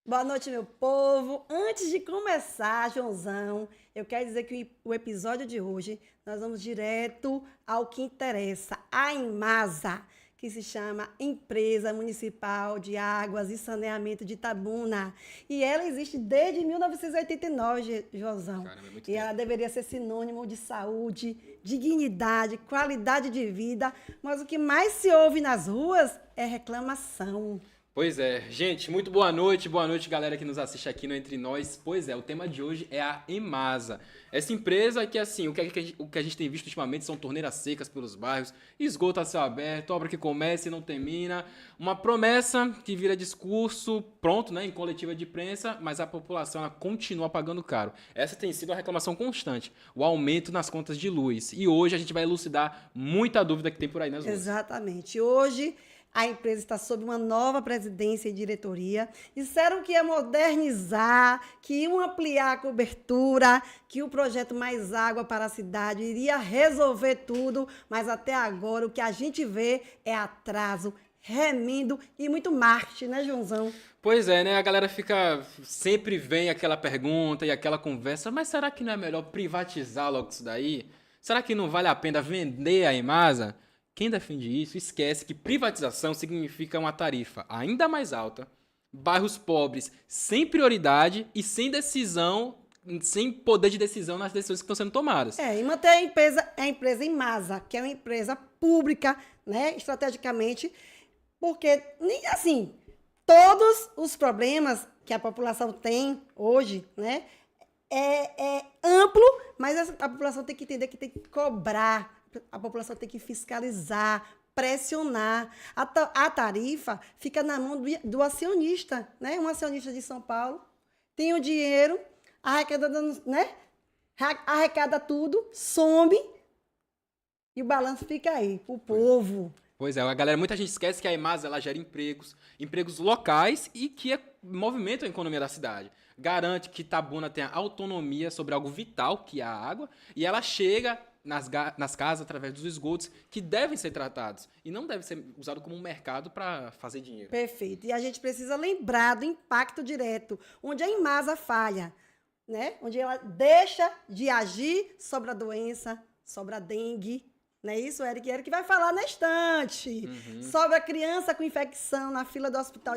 Boa noite, meu povo. Antes de começar, Joãozão, eu quero dizer que o episódio de hoje nós vamos direto ao que interessa, a Imasa, que se chama Empresa Municipal de Águas e Saneamento de Itabuna. E ela existe desde 1989, Joãozão. Caramba, é muito E tempo. ela deveria ser sinônimo de saúde, dignidade, qualidade de vida, mas o que mais se ouve nas ruas é reclamação. Pois é, gente, muito boa noite, galera que nos assiste aqui no Entre Nós. Pois é, o tema de hoje é a Emasa. Essa empresa que, assim, o que a gente tem visto ultimamente são torneiras secas pelos bairros, esgoto a céu aberto, obra que começa e não termina, uma promessa que vira discurso pronto, né, em coletiva de imprensa, mas a população ela continua pagando caro. Essa tem sido a reclamação constante, o aumento nas contas de luz. E hoje a gente vai elucidar muita dúvida que tem por aí nas ruas. Exatamente. Hoje a empresa está sob uma nova presidência e diretoria. Disseram que ia modernizar, que iam ampliar a cobertura, que o projeto Mais Água para a Cidade iria resolver tudo, mas até agora o que a gente vê é atraso, remendo e muito marketing, né, Joãozão? Pois é, né? A galera fica. Sempre vem aquela pergunta e aquela conversa, mas será que não é melhor privatizar logo isso daí? Será que não vale a pena vender a Emasa? Quem defende isso esquece que privatização significa uma tarifa ainda mais alta, bairros pobres sem prioridade e sem decisão, sem poder de decisão nas decisões que estão sendo tomadas. E manter a empresa Imasa, que é uma empresa pública, né, estrategicamente, porque, assim, todos os problemas que a população tem hoje, né, é amplo, mas a população tem que entender que tem que cobrar, a população tem que fiscalizar, pressionar. A tarifa fica na mão do acionista, né? Um acionista de São Paulo tem o dinheiro, arrecada, né? Arrecada tudo, some e o balanço fica aí, o povo. Pois é, a galera, muita gente esquece que a Emasa ela gera empregos locais e que movimentam a economia da cidade. Garante que Itabuna tenha autonomia sobre algo vital, que é a água, e ela chega nas casas através dos esgotos que devem ser tratados e não deve ser usado como um mercado para fazer dinheiro. Perfeito. E a gente precisa lembrar do impacto direto, onde a Imasa falha, né? Onde ela deixa de agir sobre a doença, sobre a dengue. Não é isso, Eric? Eric vai falar na estante. Sobre a criança com infecção na fila do hospital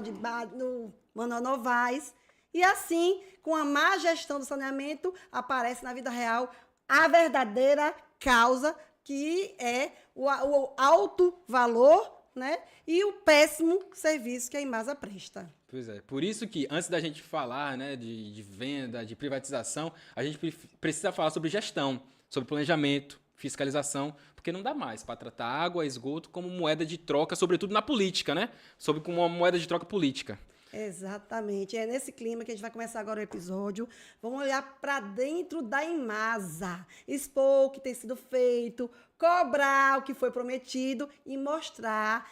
no Manuel Novaes. E assim, com a má gestão do saneamento, aparece na vida real a verdadeira causa, que é o alto valor, né, e o péssimo serviço que a Imasa presta. Pois é, por isso que antes da gente falar, né, de venda, de privatização, a gente precisa falar sobre gestão, sobre planejamento, fiscalização, porque não dá mais para tratar água, esgoto como moeda de troca, sobretudo na política, né? Como uma moeda de troca política. Exatamente. É nesse clima que a gente vai começar agora o episódio. Vamos olhar para dentro da Imasa, expor o que tem sido feito, cobrar o que foi prometido e mostrar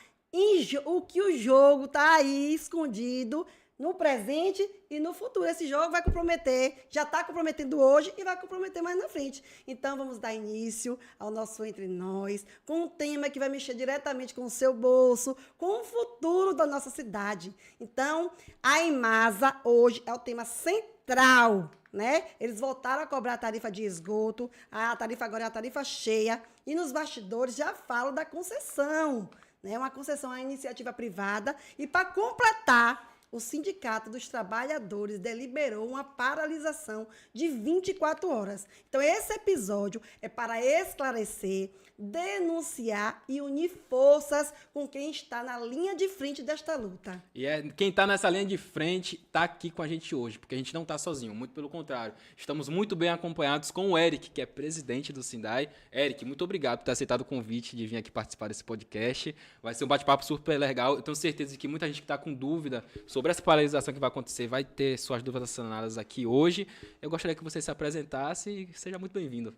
o que o jogo está aí escondido no presente e no futuro. Esse jogo vai comprometer, já está comprometendo hoje e vai comprometer mais na frente. Então, vamos dar início ao nosso Entre Nós, com um tema que vai mexer diretamente com o seu bolso, com o futuro da nossa cidade. Então, a Imasa hoje é o tema central, né? Eles voltaram a cobrar a tarifa de esgoto, a tarifa agora é a tarifa cheia, e nos bastidores já falam da concessão, né? Uma concessão à iniciativa privada, e para completar, o Sindicato dos Trabalhadores deliberou uma paralisação de 24 horas. Então, esse episódio é para esclarecer, denunciar e unir forças com quem está na linha de frente desta luta. E quem está nessa linha de frente está aqui com a gente hoje, porque a gente não está sozinho, muito pelo contrário. Estamos muito bem acompanhados com o Eric, que é presidente do Sindai. Eric, muito obrigado por ter aceitado o convite de vir aqui participar desse podcast. Vai ser um bate-papo super legal. Eu tenho certeza de que muita gente que está com dúvida sobre essa paralisação que vai acontecer vai ter suas dúvidas sanadas aqui hoje. Eu gostaria que você se apresentasse e seja muito bem-vindo.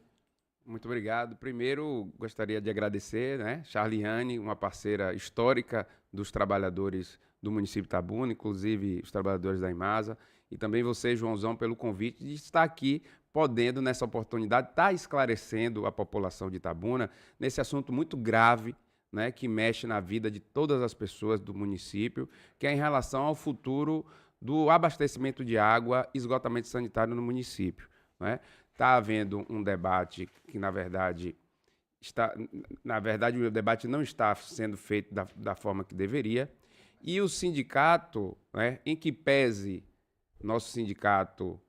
Muito obrigado. Primeiro, gostaria de agradecer, né, Charliane, uma parceira histórica dos trabalhadores do município de Itabuna, inclusive os trabalhadores da Imasa, e também você, Joãozão, pelo convite de estar aqui, podendo, nessa oportunidade, estar esclarecendo a população de Itabuna nesse assunto muito grave, né, que mexe na vida de todas as pessoas do município, que é em relação ao futuro do abastecimento de água e esgotamento sanitário no município. Está havendo um debate que, na verdade, o debate não está sendo feito da forma que deveria, e o sindicato, em que pese nosso sindicato,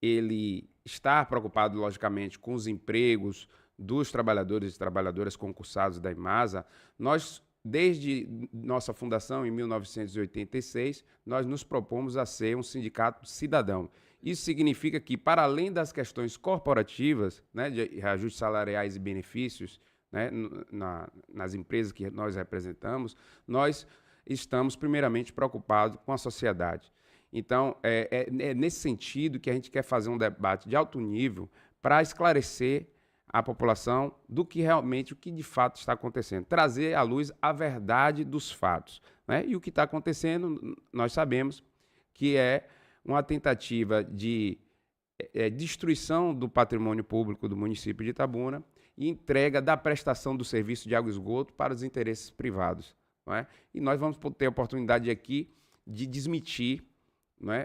ele está preocupado, logicamente, com os empregos dos trabalhadores e trabalhadoras concursados da Imasa. Nós, desde nossa fundação, em 1986, nós nos propomos a ser um sindicato cidadão. Isso significa que, para além das questões corporativas, de reajustes salariais e benefícios, nas empresas que nós representamos, nós estamos primeiramente preocupados com a sociedade. Então, é nesse sentido que a gente quer fazer um debate de alto nível para esclarecer a população do que realmente, o que de fato está acontecendo. Trazer à luz a verdade dos fatos. E o que está acontecendo, nós sabemos que é uma tentativa de destruição do patrimônio público do município de Itabuna e entrega da prestação do serviço de água e esgoto para os interesses privados. E nós vamos ter a oportunidade aqui de desmentir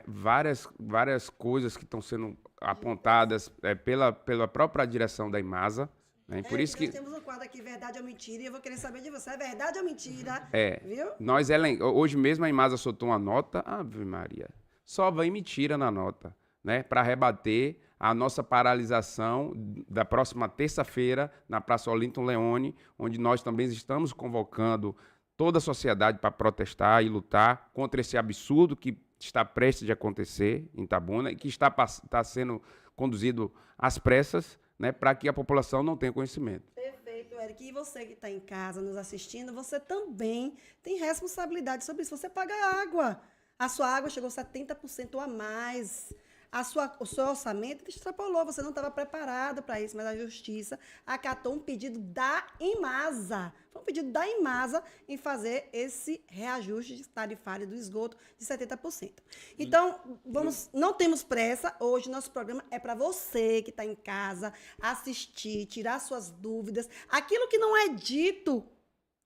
várias coisas que estão sendo apontadas pela própria direção da Imasa. Por isso que nós temos um quadro aqui, Verdade ou Mentira, e eu vou querer saber de você, é verdade ou mentira? Viu? Hoje mesmo a Imasa soltou uma nota, Ave Maria, só vem mentira na nota, para rebater a nossa paralisação da próxima terça-feira na Praça Olinton Leone, onde nós também estamos convocando toda a sociedade para protestar e lutar contra esse absurdo que está prestes de acontecer em Itabuna e que está sendo conduzido às pressas, para que a população não tenha conhecimento. Perfeito, Eric. E você que está em casa nos assistindo, você também tem responsabilidade sobre isso. Você paga água. A sua água chegou 70% a mais. O seu orçamento extrapolou, você não estava preparado para isso, mas a Justiça acatou um pedido da Imasa. Foi um pedido da Imasa em fazer esse reajuste tarifário do esgoto de 70%. Então, não temos pressa. Hoje, nosso programa é para você que está em casa assistir, tirar suas dúvidas. Aquilo que não é dito,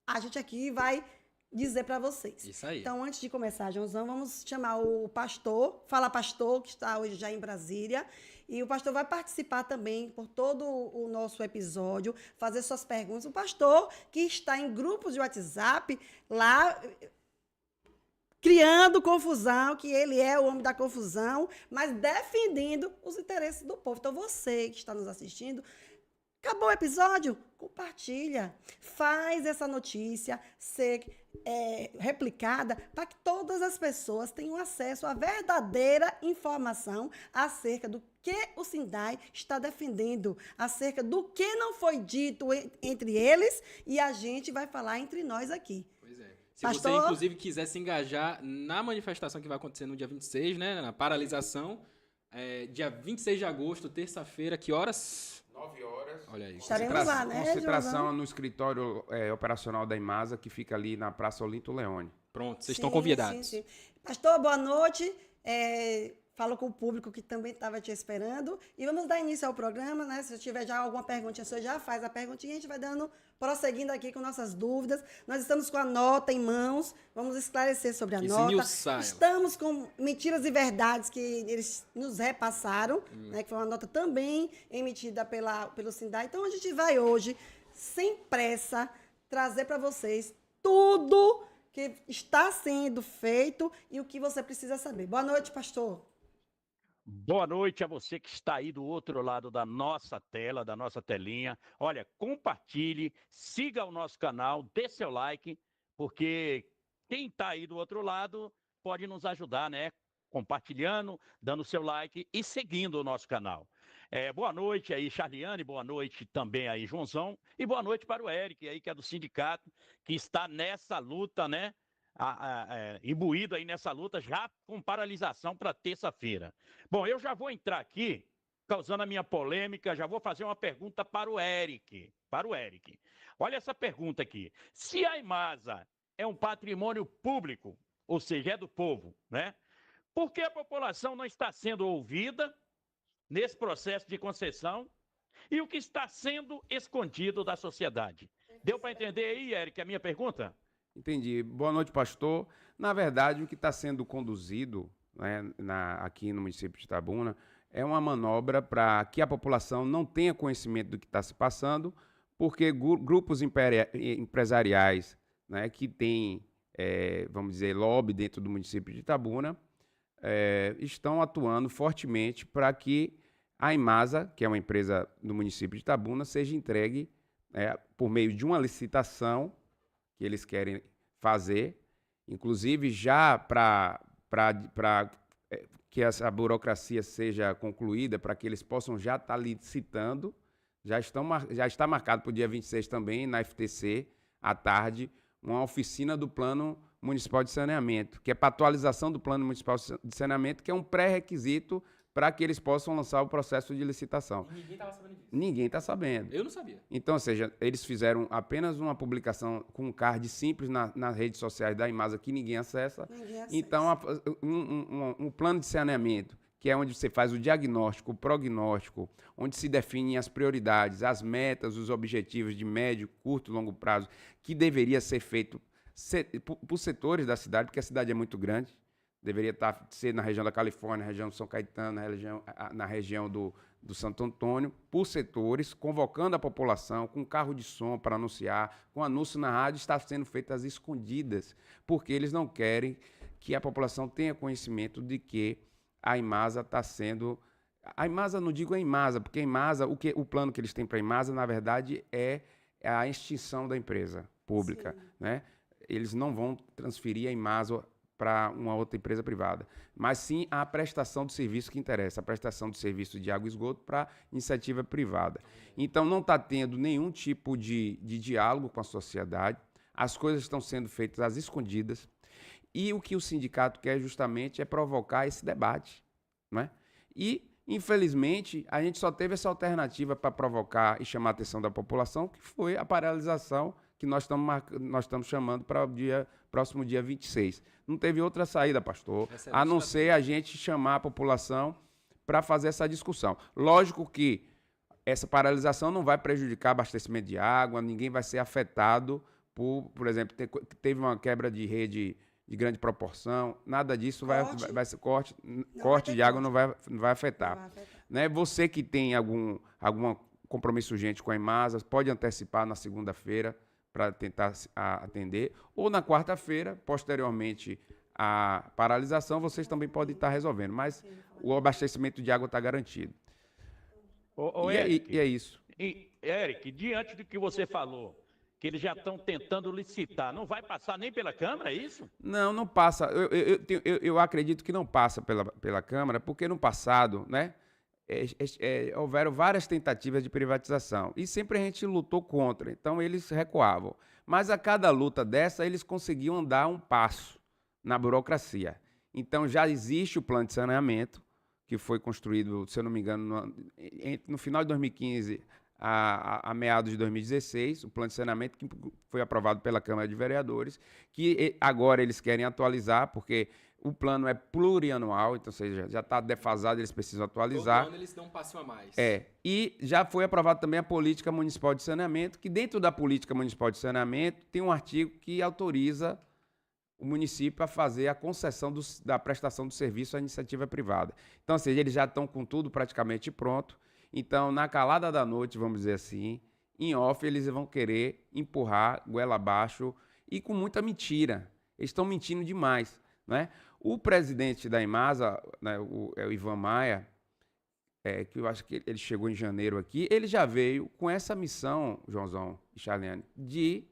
a gente aqui vai dizer para vocês. Isso aí. Então, antes de começar, Joãozão, vamos chamar o pastor, Fala Pastor, que está hoje já em Brasília, e o pastor vai participar também por todo o nosso episódio, fazer suas perguntas. O pastor que está em grupos de WhatsApp, lá, criando confusão, que ele é o homem da confusão, mas defendendo os interesses do povo. Então, você que está nos assistindo, acabou o episódio? Compartilha. Faz essa notícia ser replicada para que todas as pessoas tenham acesso à verdadeira informação acerca do que o Sindai está defendendo, acerca do que não foi dito entre eles, e a gente vai falar entre nós aqui. Pois é. Se Pastor, você, inclusive, quiser se engajar na manifestação que vai acontecer no dia 26, na paralisação, dia 26 de agosto, terça-feira, que horas? 9 horas. Olha aí. Estaremos lá, né, Concentração no escritório operacional da Imasa, que fica ali na Praça Olinto Leone. Pronto, vocês estão convidados. Sim. Pastor, boa noite. Fala com o público que também estava te esperando. E vamos dar início ao programa, né? Se tiver já alguma perguntinha, você já faz a perguntinha, a gente vai prosseguindo aqui com nossas dúvidas. Nós estamos com a nota em mãos, vamos esclarecer sobre a nota. Estamos com mentiras e verdades que eles nos repassaram, né? Que foi uma nota também emitida pelo Sindai. Então, a gente vai hoje, sem pressa, trazer para vocês tudo que está sendo feito e o que você precisa saber. Boa noite, pastor. Boa noite a você que está aí do outro lado da nossa tela, da nossa telinha. Olha, compartilhe, siga o nosso canal, dê seu like, porque quem está aí do outro lado pode nos ajudar, né? Compartilhando, dando seu like e seguindo o nosso canal. Boa noite aí, Charliane, boa noite também aí, Joãozão, e boa noite para o Eric aí, que é do sindicato, que está nessa luta, né? Imbuído aí nessa luta, já com paralisação para terça-feira. Bom, eu já vou entrar aqui, causando a minha polêmica, já vou fazer uma pergunta para o Eric. Olha essa pergunta aqui. Se a Imasa é um patrimônio público, ou seja, é do povo, né? Por que a população não está sendo ouvida nesse processo de concessão e o que está sendo escondido da sociedade? Deu para entender aí, Eric, a minha pergunta? Entendi. Boa noite, pastor. Na verdade, o que está sendo conduzido, né, aqui no município de Itabuna, é uma manobra para que a população não tenha conhecimento do que está se passando, porque grupos empresariais, né, que têm, vamos dizer, lobby dentro do município de Itabuna, estão atuando fortemente para que a Imasa, que é uma empresa do município de Itabuna, seja entregue por meio de uma licitação que eles querem fazer, inclusive já para que essa burocracia seja concluída, para que eles possam já estar licitando. Já está marcado para o dia 26 também, na FTC, à tarde, uma oficina do Plano Municipal de Saneamento, que é para atualização do Plano Municipal de Saneamento, que é um pré-requisito para que eles possam lançar o processo de licitação. E ninguém estava sabendo disso. Ninguém está sabendo. Eu não sabia. Então, ou seja, eles fizeram apenas uma publicação com um card simples nas redes sociais da Imasa que ninguém acessa. Então, um plano de saneamento, que é onde você faz o diagnóstico, o prognóstico, onde se definem as prioridades, as metas, os objetivos de médio, curto e longo prazo, que deveria ser feito por setores da cidade, porque a cidade é muito grande. Deveria ser na região da Califórnia, na região do São Caetano, na região do Santo Antônio, por setores, convocando a população com carro de som para anunciar, com anúncio na rádio, está sendo feito às escondidas, porque eles não querem que a população tenha conhecimento de que a Imasa está sendo... A Imasa, não digo a Imasa, porque a Imasa, o plano que eles têm para a Imasa, na verdade, é a extinção da empresa pública, né? Eles não vão transferir a Imasa para uma outra empresa privada, mas sim a prestação do serviço que interessa, a prestação do serviço de água e esgoto para iniciativa privada. Então, não está tendo nenhum tipo de diálogo com a sociedade, as coisas estão sendo feitas às escondidas, e o que o sindicato quer justamente é provocar esse debate, né? E, infelizmente, a gente só teve essa alternativa para provocar e chamar a atenção da população, que foi a paralisação que nós estamos chamando para o próximo dia 26. Não teve outra saída, pastor, a não ser a gente chamar a população para fazer essa discussão. Lógico que essa paralisação não vai prejudicar abastecimento de água, ninguém vai ser afetado por exemplo, teve uma quebra de rede de grande proporção, nada disso vai ser corte de água não vai afetar. Né? Você que tem algum compromisso urgente com a Imasa, pode antecipar na segunda-feira, para tentar atender, ou na quarta-feira, posteriormente à paralisação, vocês também podem estar resolvendo, mas o abastecimento de água está garantido. E é isso. Eric, diante do que você falou, que eles já estão tentando licitar, não vai passar nem pela Câmara, é isso? Não passa. Eu acredito que não passa pela Câmara, porque no passado, né, houveram várias tentativas de privatização e sempre a gente lutou contra, então eles recuavam. Mas a cada luta dessa, eles conseguiam dar um passo na burocracia. Então já existe o plano de saneamento, que foi construído, se eu não me engano, no final de 2015 a meados de 2016, o plano de saneamento que foi aprovado pela Câmara de Vereadores, que agora eles querem atualizar, porque o plano é plurianual, então, ou seja, já está defasado, eles precisam atualizar. Todo ano eles dão um passo a mais. E já foi aprovada também a Política Municipal de Saneamento, que dentro da Política Municipal de Saneamento tem um artigo que autoriza o município a fazer a concessão da prestação do serviço à iniciativa privada. Então, ou seja, eles já estão com tudo praticamente pronto. Então, na calada da noite, vamos dizer assim, em off, eles vão querer empurrar goela abaixo e com muita mentira. Eles estão mentindo demais, né? O presidente da Imasa, né, o Ivan Maia, que eu acho que ele chegou em janeiro aqui, ele já veio com essa missão, Joãozão e Charliane, de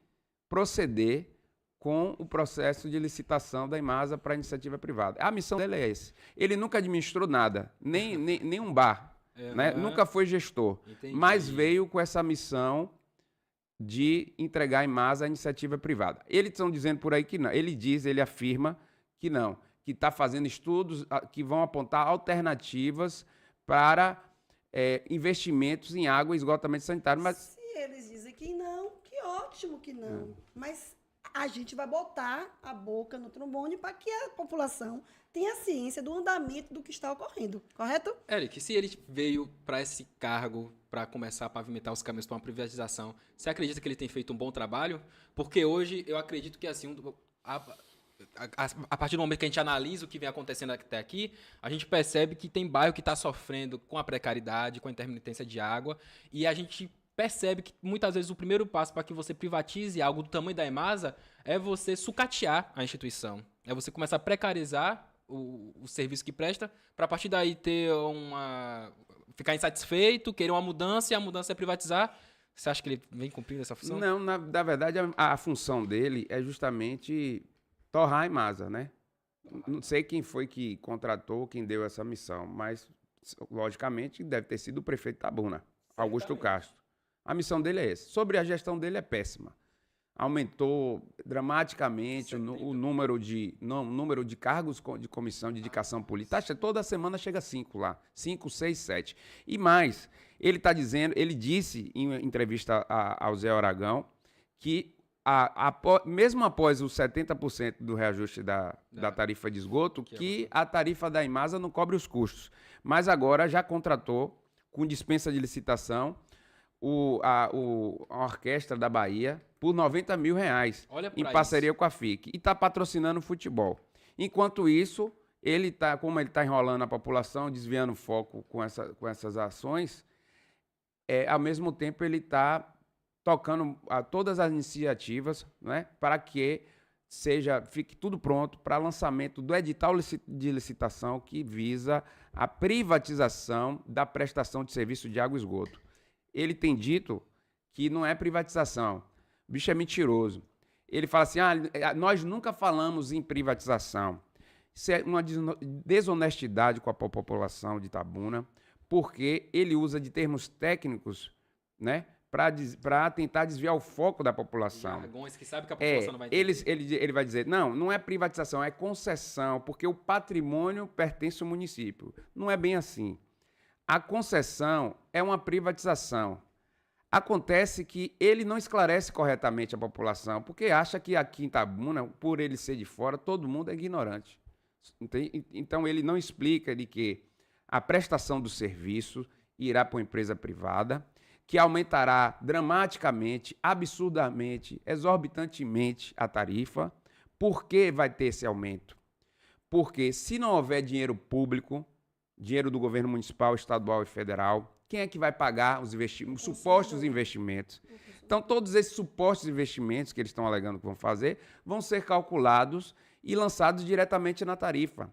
proceder com o processo de licitação da Imasa para a iniciativa privada. A missão dele é essa. Ele nunca administrou nada, nem um bar. Né? Nunca foi gestor, mas veio com essa missão de entregar a Imasa à iniciativa privada. Eles estão dizendo por aí que não. Ele afirma que não, que está fazendo estudos que vão apontar alternativas para investimentos em água e esgotamento sanitário. Mas se eles dizem que não, que ótimo que não. Mas a gente vai botar a boca no trombone para que a população tenha ciência do andamento do que está ocorrendo, correto? Eric, se ele veio para esse cargo, para começar a pavimentar os caminhos para uma privatização, você acredita que ele tem feito um bom trabalho? Porque hoje eu acredito que assim a partir do momento que a gente analisa o que vem acontecendo até aqui, a gente percebe que tem bairro que está sofrendo com a precariedade, com a intermitência de água, e a gente percebe que muitas vezes o primeiro passo para que você privatize algo do tamanho da EMASA é você sucatear a instituição. É você começar a precarizar o serviço que presta, para a partir daí ficar insatisfeito, querer uma mudança, e a mudança é privatizar. Você acha que ele vem cumprindo essa função? Não, na verdade, a função dele é justamente torrar a EMASA, né? Não sei quem foi que contratou, quem deu essa missão, mas, logicamente, deve ter sido o prefeito Itabuna, Augusto Castro. A missão dele é essa. Sobre a gestão dele é péssima. Aumentou dramaticamente o número de cargos de comissão de indicação política. Toda semana chega 5 lá. 5, 6, 7. E mais, ele disse em entrevista ao Zé Aragão que mesmo após os 70% do reajuste da tarifa de esgoto, que a tarifa da EMASA não cobre os custos. Mas agora já contratou, com dispensa de licitação, a Orquestra da Bahia por R$90 mil em parceria com a FIC, e está patrocinando o futebol. Enquanto isso, como ele está enrolando a população, desviando o foco com essas ações, ao mesmo tempo ele está tocando todas as iniciativas, né, para que fique tudo pronto para lançamento do edital de licitação que visa a privatização da prestação de serviço de água e esgoto. Ele tem dito que não é privatização. O bicho é mentiroso. Ele fala assim, nós nunca falamos em privatização. Isso é uma desonestidade com a população de Itabuna, porque ele usa de termos técnicos, né, para tentar desviar o foco da população. Jargões que sabe que a população não vai entender. Ele vai dizer, não é privatização, é concessão, porque o patrimônio pertence ao município. Não é bem assim. A concessão é uma privatização. Acontece que ele não esclarece corretamente a população, porque acha que aqui em Itabuna, por ele ser de fora, todo mundo é ignorante. Então, ele não explica de que a prestação do serviço irá para uma empresa privada, que aumentará dramaticamente, absurdamente, exorbitantemente a tarifa. Por que vai ter esse aumento? Porque se não houver dinheiro público, dinheiro do governo municipal, estadual e federal, quem é que vai pagar os supostos investimentos? Então, todos esses supostos investimentos que eles estão alegando que vão fazer vão ser calculados e lançados diretamente na tarifa.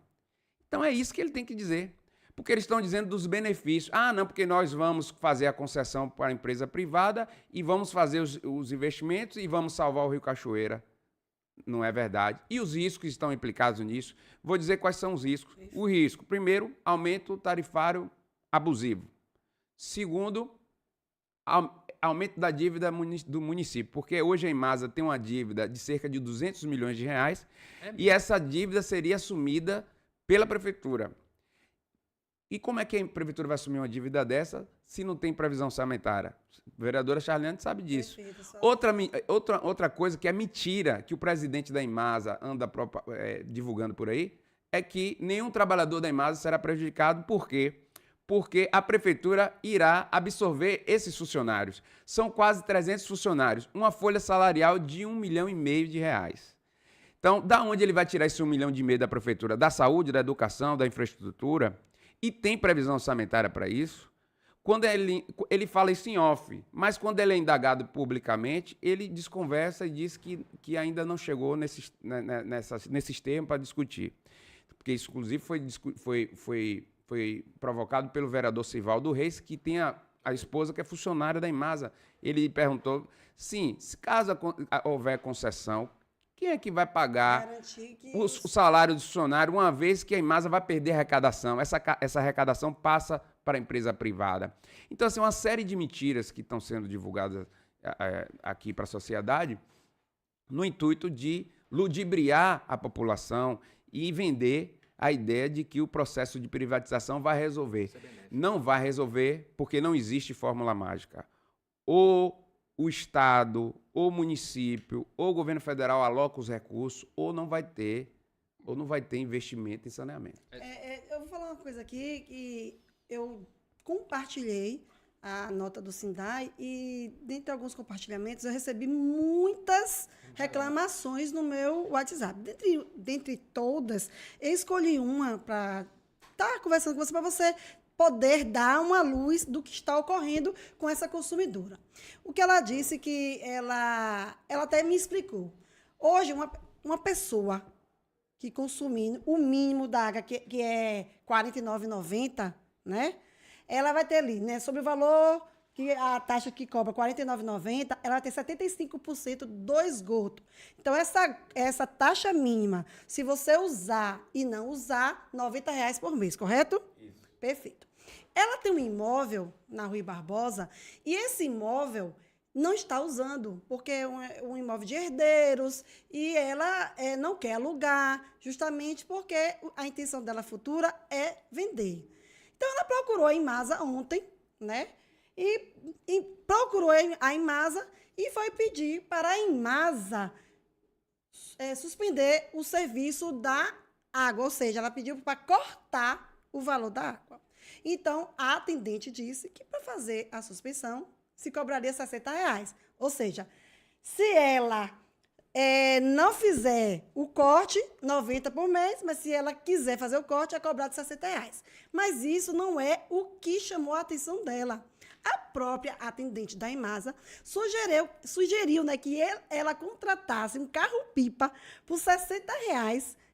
Então, é isso que ele tem que dizer. Porque eles estão dizendo dos benefícios. Não, porque nós vamos fazer a concessão para a empresa privada e vamos fazer os investimentos e vamos salvar o Rio Cachoeira. Não é verdade. E os riscos que estão implicados nisso? Vou dizer quais são os riscos. O risco, primeiro, aumento tarifário abusivo. Segundo, aumento da dívida do município, porque hoje a EMASA tem uma dívida de cerca de R$200 milhões e essa dívida seria assumida pela prefeitura. E como é que a prefeitura vai assumir uma dívida dessa se não tem previsão orçamentária? A vereadora Charliane sabe disso. Outra coisa que é mentira, que o presidente da EMASA anda divulgando por aí, é que nenhum trabalhador da EMASA será prejudicado. Por quê? Porque a prefeitura irá absorver esses funcionários. São quase 300 funcionários, uma folha salarial de R$1,5 milhão. Então, da onde ele vai tirar esse R$1,5 milhão da prefeitura? Da saúde, da educação, da infraestrutura? E tem previsão orçamentária para isso? Quando ele fala isso em off, mas quando ele é indagado publicamente, ele desconversa e diz que ainda não chegou nesses termos para discutir. Porque isso, inclusive, foi provocado pelo vereador Sivaldo Reis, que tem a esposa que é funcionária da EMASA. Ele perguntou, sim, se caso houver concessão, quem é que vai pagar o salário do funcionário, uma vez que a EMASA vai perder a arrecadação? Essa arrecadação passa para a empresa privada. Então, assim, uma série de mentiras que estão sendo divulgadas aqui para a sociedade, no intuito de ludibriar a população e vender a ideia de que o processo de privatização vai resolver. Não vai resolver, porque não existe fórmula mágica. Ou o Estado, ou o município, ou o governo federal aloca os recursos, ou não vai ter investimento em saneamento. Eu vou falar uma coisa aqui que eu compartilhei a nota do Sindai e, dentre alguns compartilhamentos, eu recebi muitas reclamações no meu WhatsApp. Dentre todas, eu escolhi uma para estar conversando com você, para você poder dar uma luz do que está ocorrendo com essa consumidora. O que ela disse que ela até me explicou. Hoje, uma pessoa que consumindo o mínimo da água, que é R$ 49,90, né? Ela vai ter ali, né? Sobre o valor, que a taxa que cobra R$ 49,90, ela vai ter 75% do esgoto. Então, essa taxa mínima, se você usar e não usar, R$ 90 por mês, correto? Isso. Perfeito. Ela tem um imóvel na Rui Barbosa e esse imóvel não está usando, porque é um imóvel de herdeiros e ela não quer alugar, justamente porque a intenção dela futura é vender. Então, ela procurou a Imasa ontem, né? E procurou a Imasa e foi pedir para a Imasa suspender o serviço da água, ou seja, ela pediu para cortar o valor da água. Então, a atendente disse que para fazer a suspensão se cobraria R$ 60. Ou seja, se ela não fizer o corte, 90 por mês, mas se ela quiser fazer o corte, é cobrado R$ 60. Mas isso não é o que chamou a atenção dela. A própria atendente da Imasa sugeriu, né, que ela contratasse um carro-pipa por R$ 60,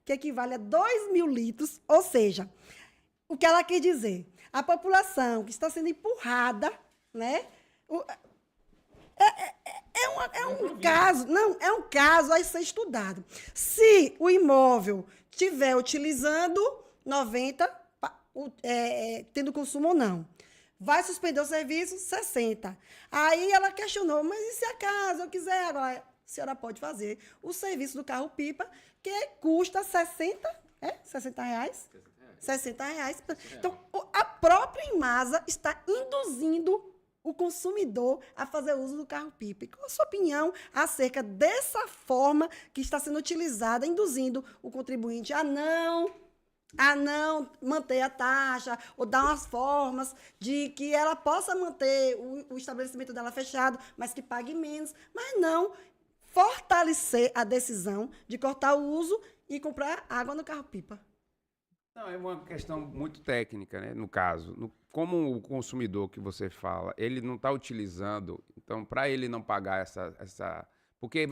que equivale a 2.000 litros. Ou seja, o que ela quer dizer? A população que está sendo empurrada, né? É um caso a ser estudado. Se o imóvel estiver utilizando 90, tendo consumo ou não, vai suspender o serviço 60. Aí ela questionou, mas e se acaso eu quiser agora? A senhora pode fazer o serviço do carro-pipa, que custa 60 reais? 60 reais. Então, a própria Imasa está induzindo o consumidor a fazer uso do carro-pipa. E qual a sua opinião acerca dessa forma que está sendo utilizada, induzindo o contribuinte a não manter a taxa, ou dar umas formas de que ela possa manter o estabelecimento dela fechado, mas que pague menos, mas não fortalecer a decisão de cortar o uso e comprar água no carro-pipa? Não, é uma questão muito técnica, né? No caso, como o consumidor que você fala, ele não está utilizando, então, para ele não pagar essa porque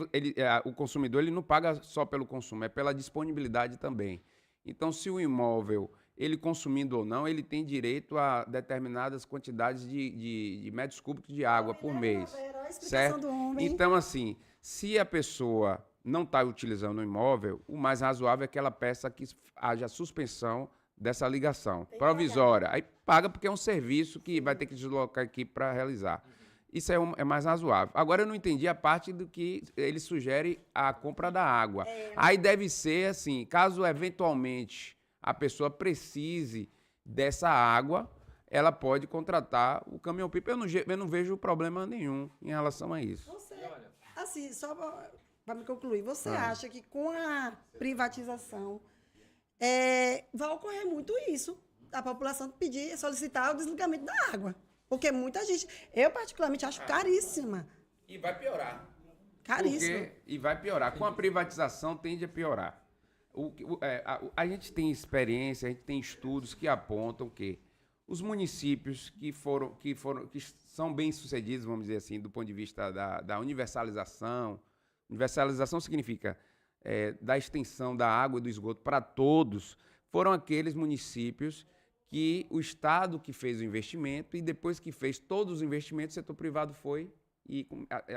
o consumidor ele não paga só pelo consumo, é pela disponibilidade também. Então, se o imóvel, ele consumindo ou não, ele tem direito a determinadas quantidades de metros cúbicos de água por mês, certo? Então, assim, se a pessoa não está utilizando o imóvel, o mais razoável é que ela peça que haja suspensão dessa ligação provisória. Aí paga porque é um serviço que vai ter que deslocar aqui para realizar. Isso é mais razoável. Agora, eu não entendi a parte do que ele sugere a compra da água. Aí deve ser assim, caso eventualmente a pessoa precise dessa água, ela pode contratar o caminhão-pipa. Eu não vejo problema nenhum em relação a isso. Assim, só para me concluir, você acha que com a privatização vai ocorrer muito isso? A população solicitar o desligamento da água. Porque muita gente, eu particularmente acho caríssima. E vai piorar. Caríssima. E vai piorar. Com a privatização tende a piorar. A gente tem experiência, a gente tem estudos que apontam que os municípios que são bem-sucedidos, vamos dizer assim, do ponto de vista da universalização. Universalização significa da extensão da água e do esgoto para todos, foram aqueles municípios que o Estado que fez o investimento e depois que fez todos os investimentos, o setor privado foi e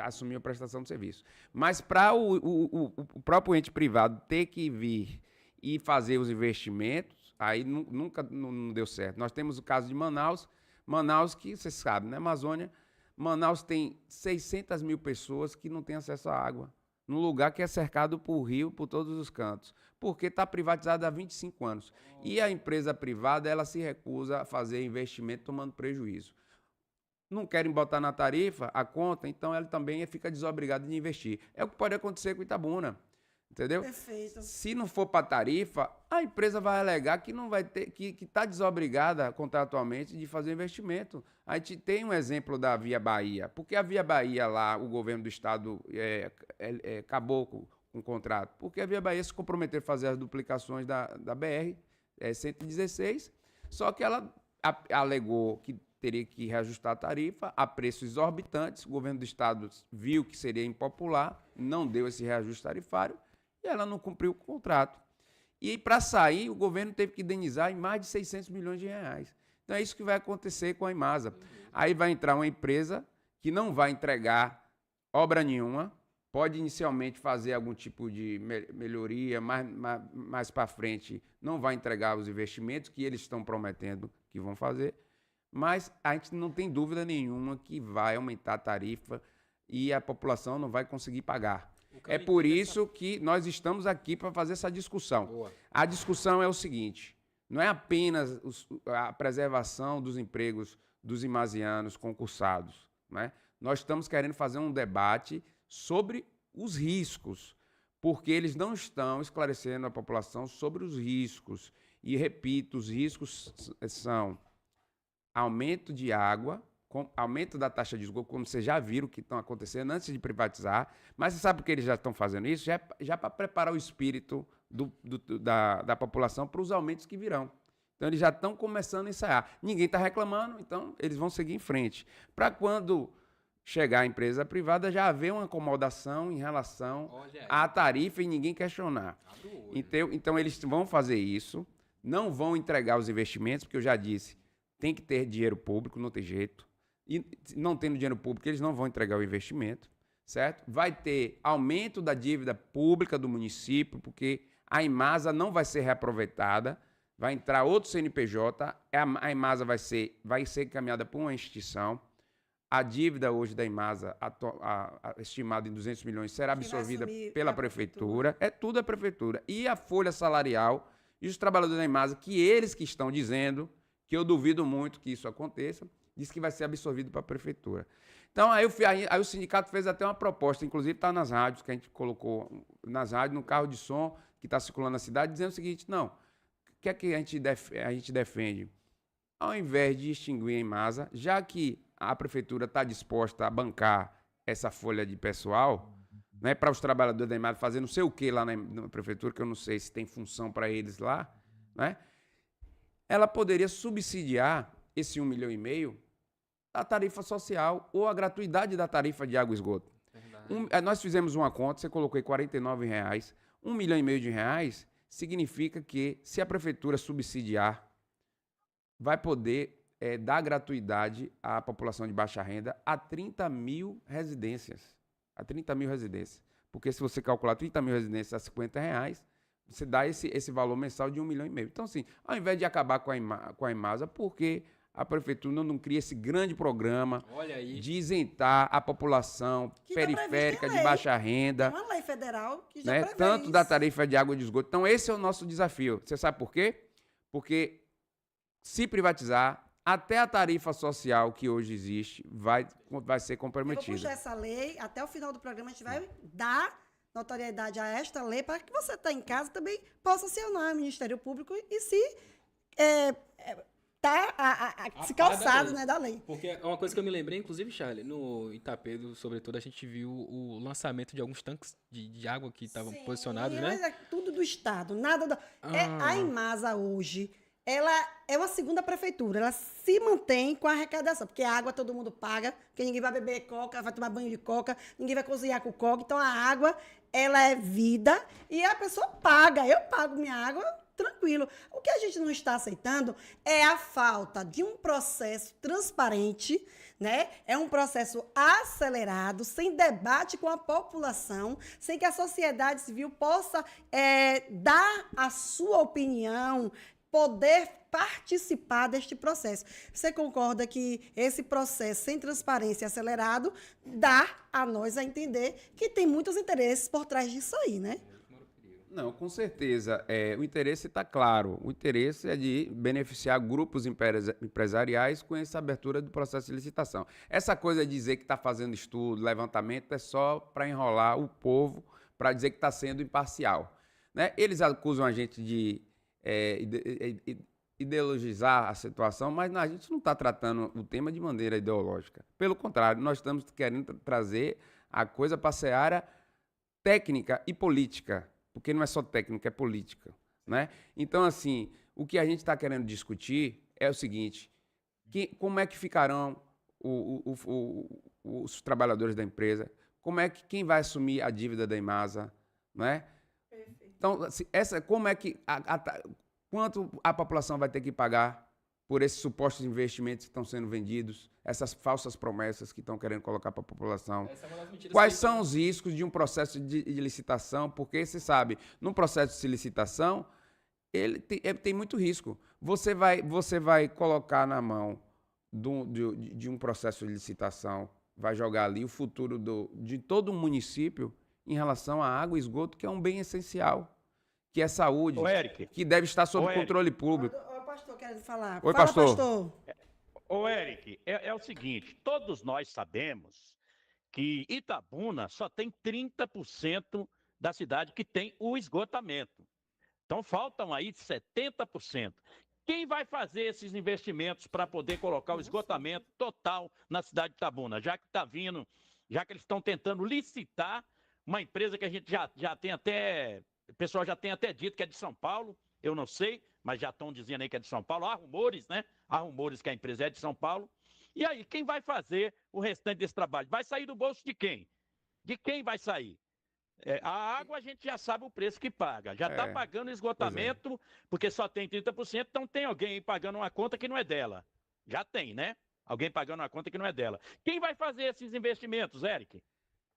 assumiu a prestação de serviço. Mas para o próprio ente privado ter que vir e fazer os investimentos, aí nunca não deu certo. Nós temos o caso de Manaus, que vocês sabem, né, Amazônia, Manaus tem 600 mil pessoas que não têm acesso à água, num lugar que é cercado por rio, por todos os cantos, porque está privatizado há 25 anos. E a empresa privada, ela se recusa a fazer investimento tomando prejuízo. Não querem botar na tarifa a conta, então ela também fica desobrigada de investir. É o que pode acontecer com Itabuna. Entendeu? Perfeito. Se não for para tarifa, a empresa vai alegar que não vai ter, que está desobrigada contratualmente de fazer investimento. A gente tem um exemplo da Via Bahia. Porque a Via Bahia lá, o governo do estado acabou com o contrato? Porque a Via Bahia se comprometeu a fazer as duplicações da BR 116, só que ela alegou que teria que reajustar a tarifa a preços exorbitantes. O governo do estado viu que seria impopular, não deu esse reajuste tarifário e ela não cumpriu o contrato. E para sair, o governo teve que indenizar em mais de 600 milhões de reais. Então é isso que vai acontecer com a Imasa. Aí vai entrar uma empresa que não vai entregar obra nenhuma, pode inicialmente fazer algum tipo de melhoria, mais para frente não vai entregar os investimentos que eles estão prometendo que vão fazer, mas a gente não tem dúvida nenhuma que vai aumentar a tarifa e a população não vai conseguir pagar. É por isso que nós estamos aqui para fazer essa discussão. Boa. A discussão é o seguinte, não é apenas a preservação dos empregos dos imasianos concursados, né? Nós estamos querendo fazer um debate sobre os riscos, porque eles não estão esclarecendo a população sobre os riscos. E, repito, os riscos são aumento de água, aumento da taxa de esgoto, como vocês já viram que estão acontecendo antes de privatizar, mas você sabe por que eles já estão fazendo isso? Já para preparar o espírito da população para os aumentos que virão. Então, eles já estão começando a ensaiar. Ninguém está reclamando, então eles vão seguir em frente. Para quando chegar a empresa privada, já haver uma acomodação em relação à tarifa e ninguém questionar. Então, eles vão fazer isso, não vão entregar os investimentos, porque eu já disse, tem que ter dinheiro público, não tem jeito. E não tendo dinheiro público, eles não vão entregar o investimento, certo? Vai ter aumento da dívida pública do município, porque a Imasa não vai ser reaproveitada, vai entrar outro CNPJ, a Imasa vai ser encaminhada por uma instituição. A dívida hoje da Imasa, estimada em 200 milhões, será absorvida pela prefeitura. Tudo a prefeitura. E a folha salarial e os trabalhadores da Imasa, que eles que estão dizendo, que eu duvido muito que isso aconteça, diz que vai ser absorvido para a prefeitura. Então, aí o sindicato fez até uma proposta, inclusive está nas rádios, que a gente colocou nas rádios, no carro de som que está circulando na cidade, dizendo o seguinte, não, o que é que a gente defende? Ao invés de extinguir a Imasa, já que a prefeitura está disposta a bancar essa folha de pessoal, né, para os trabalhadores da Imasa fazer não sei o que lá na prefeitura, que eu não sei se tem função para eles lá, né? Ela poderia subsidiar esse 1,5 milhão da tarifa social ou a gratuidade da tarifa de água e esgoto. Nós fizemos uma conta, você colocou aí R$49, R$1,5 milhão significa que se a prefeitura subsidiar, vai poder dar gratuidade à população de baixa renda a 30 mil residências. A 30 mil residências. Porque se você calcular 30 mil residências a R$50, você dá esse valor mensal de 1,5 milhão. Então, assim, ao invés de acabar com a Imasa, porque a prefeitura não cria esse grande programa de isentar a população periférica de baixa renda. Tem uma lei federal que já prevê tanto isso. da tarifa de água e de esgoto. Então, esse é o nosso desafio. Você sabe por quê? Porque se privatizar, até a tarifa social que hoje existe vai ser comprometida. Eu vou puxar essa lei, até o final do programa a gente vai dar notoriedade a esta lei para que você está em casa também possa acionar o Ministério Público e se se calçado, né, da lei. Porque é uma coisa que eu me lembrei, inclusive, Charlie, no Itapedo, sobretudo, a gente viu o lançamento de alguns tanques de água que estavam posicionados, né? Mas é tudo do Estado, nada a Imasa hoje, ela é uma segunda prefeitura, ela se mantém com a arrecadação, porque a água todo mundo paga, porque ninguém vai beber coca, vai tomar banho de coca, ninguém vai cozinhar com coca, então a água, ela é vida e a pessoa paga, eu pago minha água tranquilo. O que a gente não está aceitando é a falta de um processo transparente, né? É um processo acelerado, sem debate com a população, sem que a sociedade civil possa dar a sua opinião, poder participar deste processo. Você concorda que esse processo sem transparência acelerado dá a nós a entender que tem muitos interesses por trás disso aí, né? Não, com certeza. O interesse está claro. O interesse é de beneficiar grupos empresariais com essa abertura do processo de licitação. Essa coisa de dizer que está fazendo estudo, levantamento, é só para enrolar o povo, para dizer que está sendo imparcial. Né? Eles acusam a gente de ideologizar a situação, mas a gente não está tratando o tema de maneira ideológica. Pelo contrário, nós estamos querendo trazer a coisa para a seara técnica e política, porque não é só técnica, é política. Né? Então, assim, o que a gente está querendo discutir é o seguinte, como é que ficarão os trabalhadores da empresa, quem vai assumir a dívida da Imasa, não é? Então, assim, como é que quanto a população vai ter que pagar por esses supostos investimentos que estão sendo vendidos, essas falsas promessas que estão querendo colocar para a população? Quais são os riscos de um processo de licitação? Porque você sabe, num processo de licitação, ele tem muito risco. Você vai colocar na mão de um processo de licitação, vai jogar ali o futuro de todo um município em relação à água e esgoto, que é um bem essencial, que é saúde, que deve estar sob controle público. O pastor quer falar. Oi, Fala, pastor. Ô, Eric, é o seguinte, todos nós sabemos que Itabuna só tem 30% da cidade que tem o esgotamento. Então, faltam aí 70%. Quem vai fazer esses investimentos para poder colocar o esgotamento total na cidade de Itabuna? Já que eles estão tentando licitar uma empresa que a gente já tem até, o pessoal já tem até dito que é de São Paulo, eu não sei, mas já estão dizendo aí que é de São Paulo. Há rumores, né? Há rumores que a empresa é de São Paulo. E aí, quem vai fazer o restante desse trabalho? Vai sair do bolso de quem? De quem vai sair? A água a gente já sabe o preço que paga. Já está pagando esgotamento, porque só tem 30%, então tem alguém aí pagando uma conta que não é dela. Já tem, né? Alguém pagando uma conta que não é dela. Quem vai fazer esses investimentos, Eric?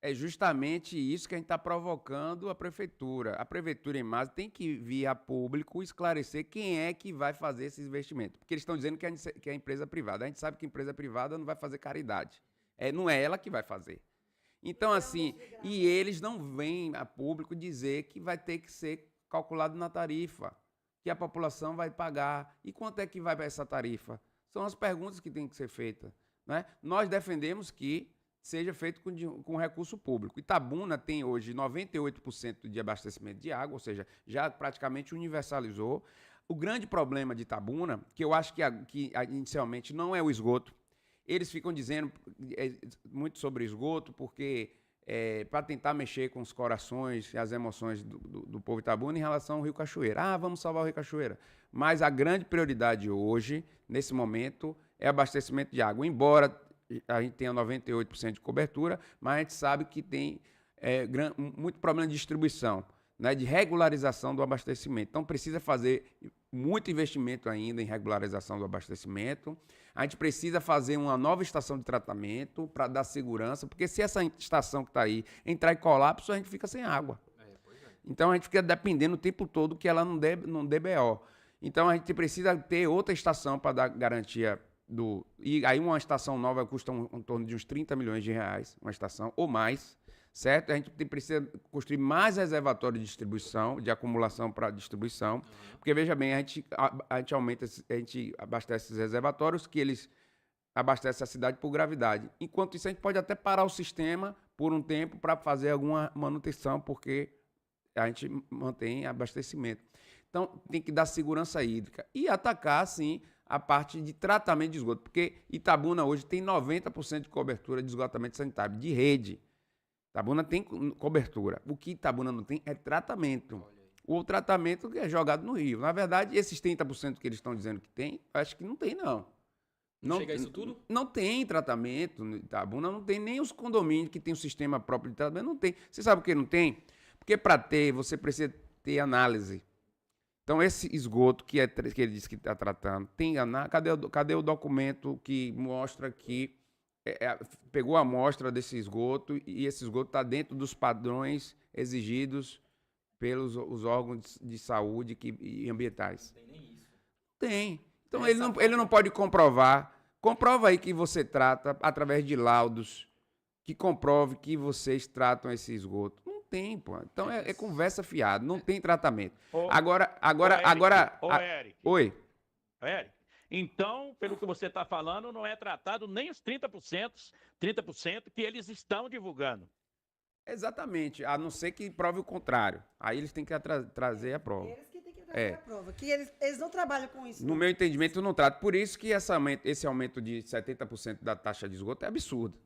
É justamente isso que a gente está provocando a prefeitura. A prefeitura em Masa tem que vir a público esclarecer quem é que vai fazer esses investimentos. Porque eles estão dizendo que é empresa privada. A gente sabe que empresa privada não vai fazer caridade. Não é ela que vai fazer. Então, assim, e eles não vêm a público dizer que vai ter que ser calculado na tarifa, que a população vai pagar. E quanto é que vai para essa tarifa? São as perguntas que têm que ser feitas. Né? Nós defendemos que seja feito com recurso público. Itabuna tem hoje 98% de abastecimento de água, ou seja, já praticamente universalizou. O grande problema de Itabuna, que eu acho que inicialmente não é o esgoto, eles ficam dizendo muito sobre esgoto, porque para tentar mexer com os corações e as emoções do povo itabuna em relação ao Rio Cachoeira. Vamos salvar o Rio Cachoeira. Mas a grande prioridade hoje, nesse momento, é abastecimento de água. Embora a gente tenha 98% de cobertura, mas a gente sabe que tem muito problema de distribuição, né, de regularização do abastecimento. Então, precisa fazer muito investimento ainda em regularização do abastecimento. A gente precisa fazer uma nova estação de tratamento para dar segurança, porque se essa estação que está aí entrar em colapso, a gente fica sem água. Então, a gente fica dependendo o tempo todo que ela não dê BO. Então, a gente precisa ter outra estação para dar garantia E aí uma estação nova custa em torno de uns 30 milhões de reais, uma estação ou mais, certo? A gente precisa construir mais reservatórios de distribuição, de acumulação para distribuição, porque, veja bem, a gente abastece esses reservatórios que eles abastecem a cidade por gravidade. Enquanto isso, a gente pode até parar o sistema por um tempo para fazer alguma manutenção, porque a gente mantém abastecimento. Então, tem que dar segurança hídrica e atacar, sim, a parte de tratamento de esgoto, porque Itabuna hoje tem 90% de cobertura de esgotamento sanitário, de rede. Itabuna tem cobertura. O que Itabuna não tem é tratamento. O tratamento é jogado no rio. Na verdade, esses 30% que eles estão dizendo que tem, acho que não tem, não. Não chega a isso tudo? Não tem tratamento no Itabuna, não tem nem os condomínios que tem um sistema próprio de tratamento, não tem. Você sabe por que não tem? Porque para ter, você precisa ter análise. Então, esse esgoto que ele disse que está tratando, cadê o documento que mostra que pegou a amostra desse esgoto e esse esgoto está dentro dos padrões exigidos pelos os órgãos de saúde e ambientais? Não tem nem isso. Tem. Então, ele não pode comprovar. Comprova aí que você trata através de laudos que comprove que vocês tratam esse esgoto. Tem, pô. Então é conversa fiada, não tem tratamento. Eric. Oi. Eric, então, pelo que você está falando, não é tratado nem os 30% que eles estão divulgando. Exatamente, a não ser que prove o contrário. Aí eles têm que trazer a prova. Eles que têm que trazer a prova. Que eles não trabalham com isso. No meu entendimento, eu não trato. Por isso que esse aumento de 70% da taxa de esgoto é absurdo.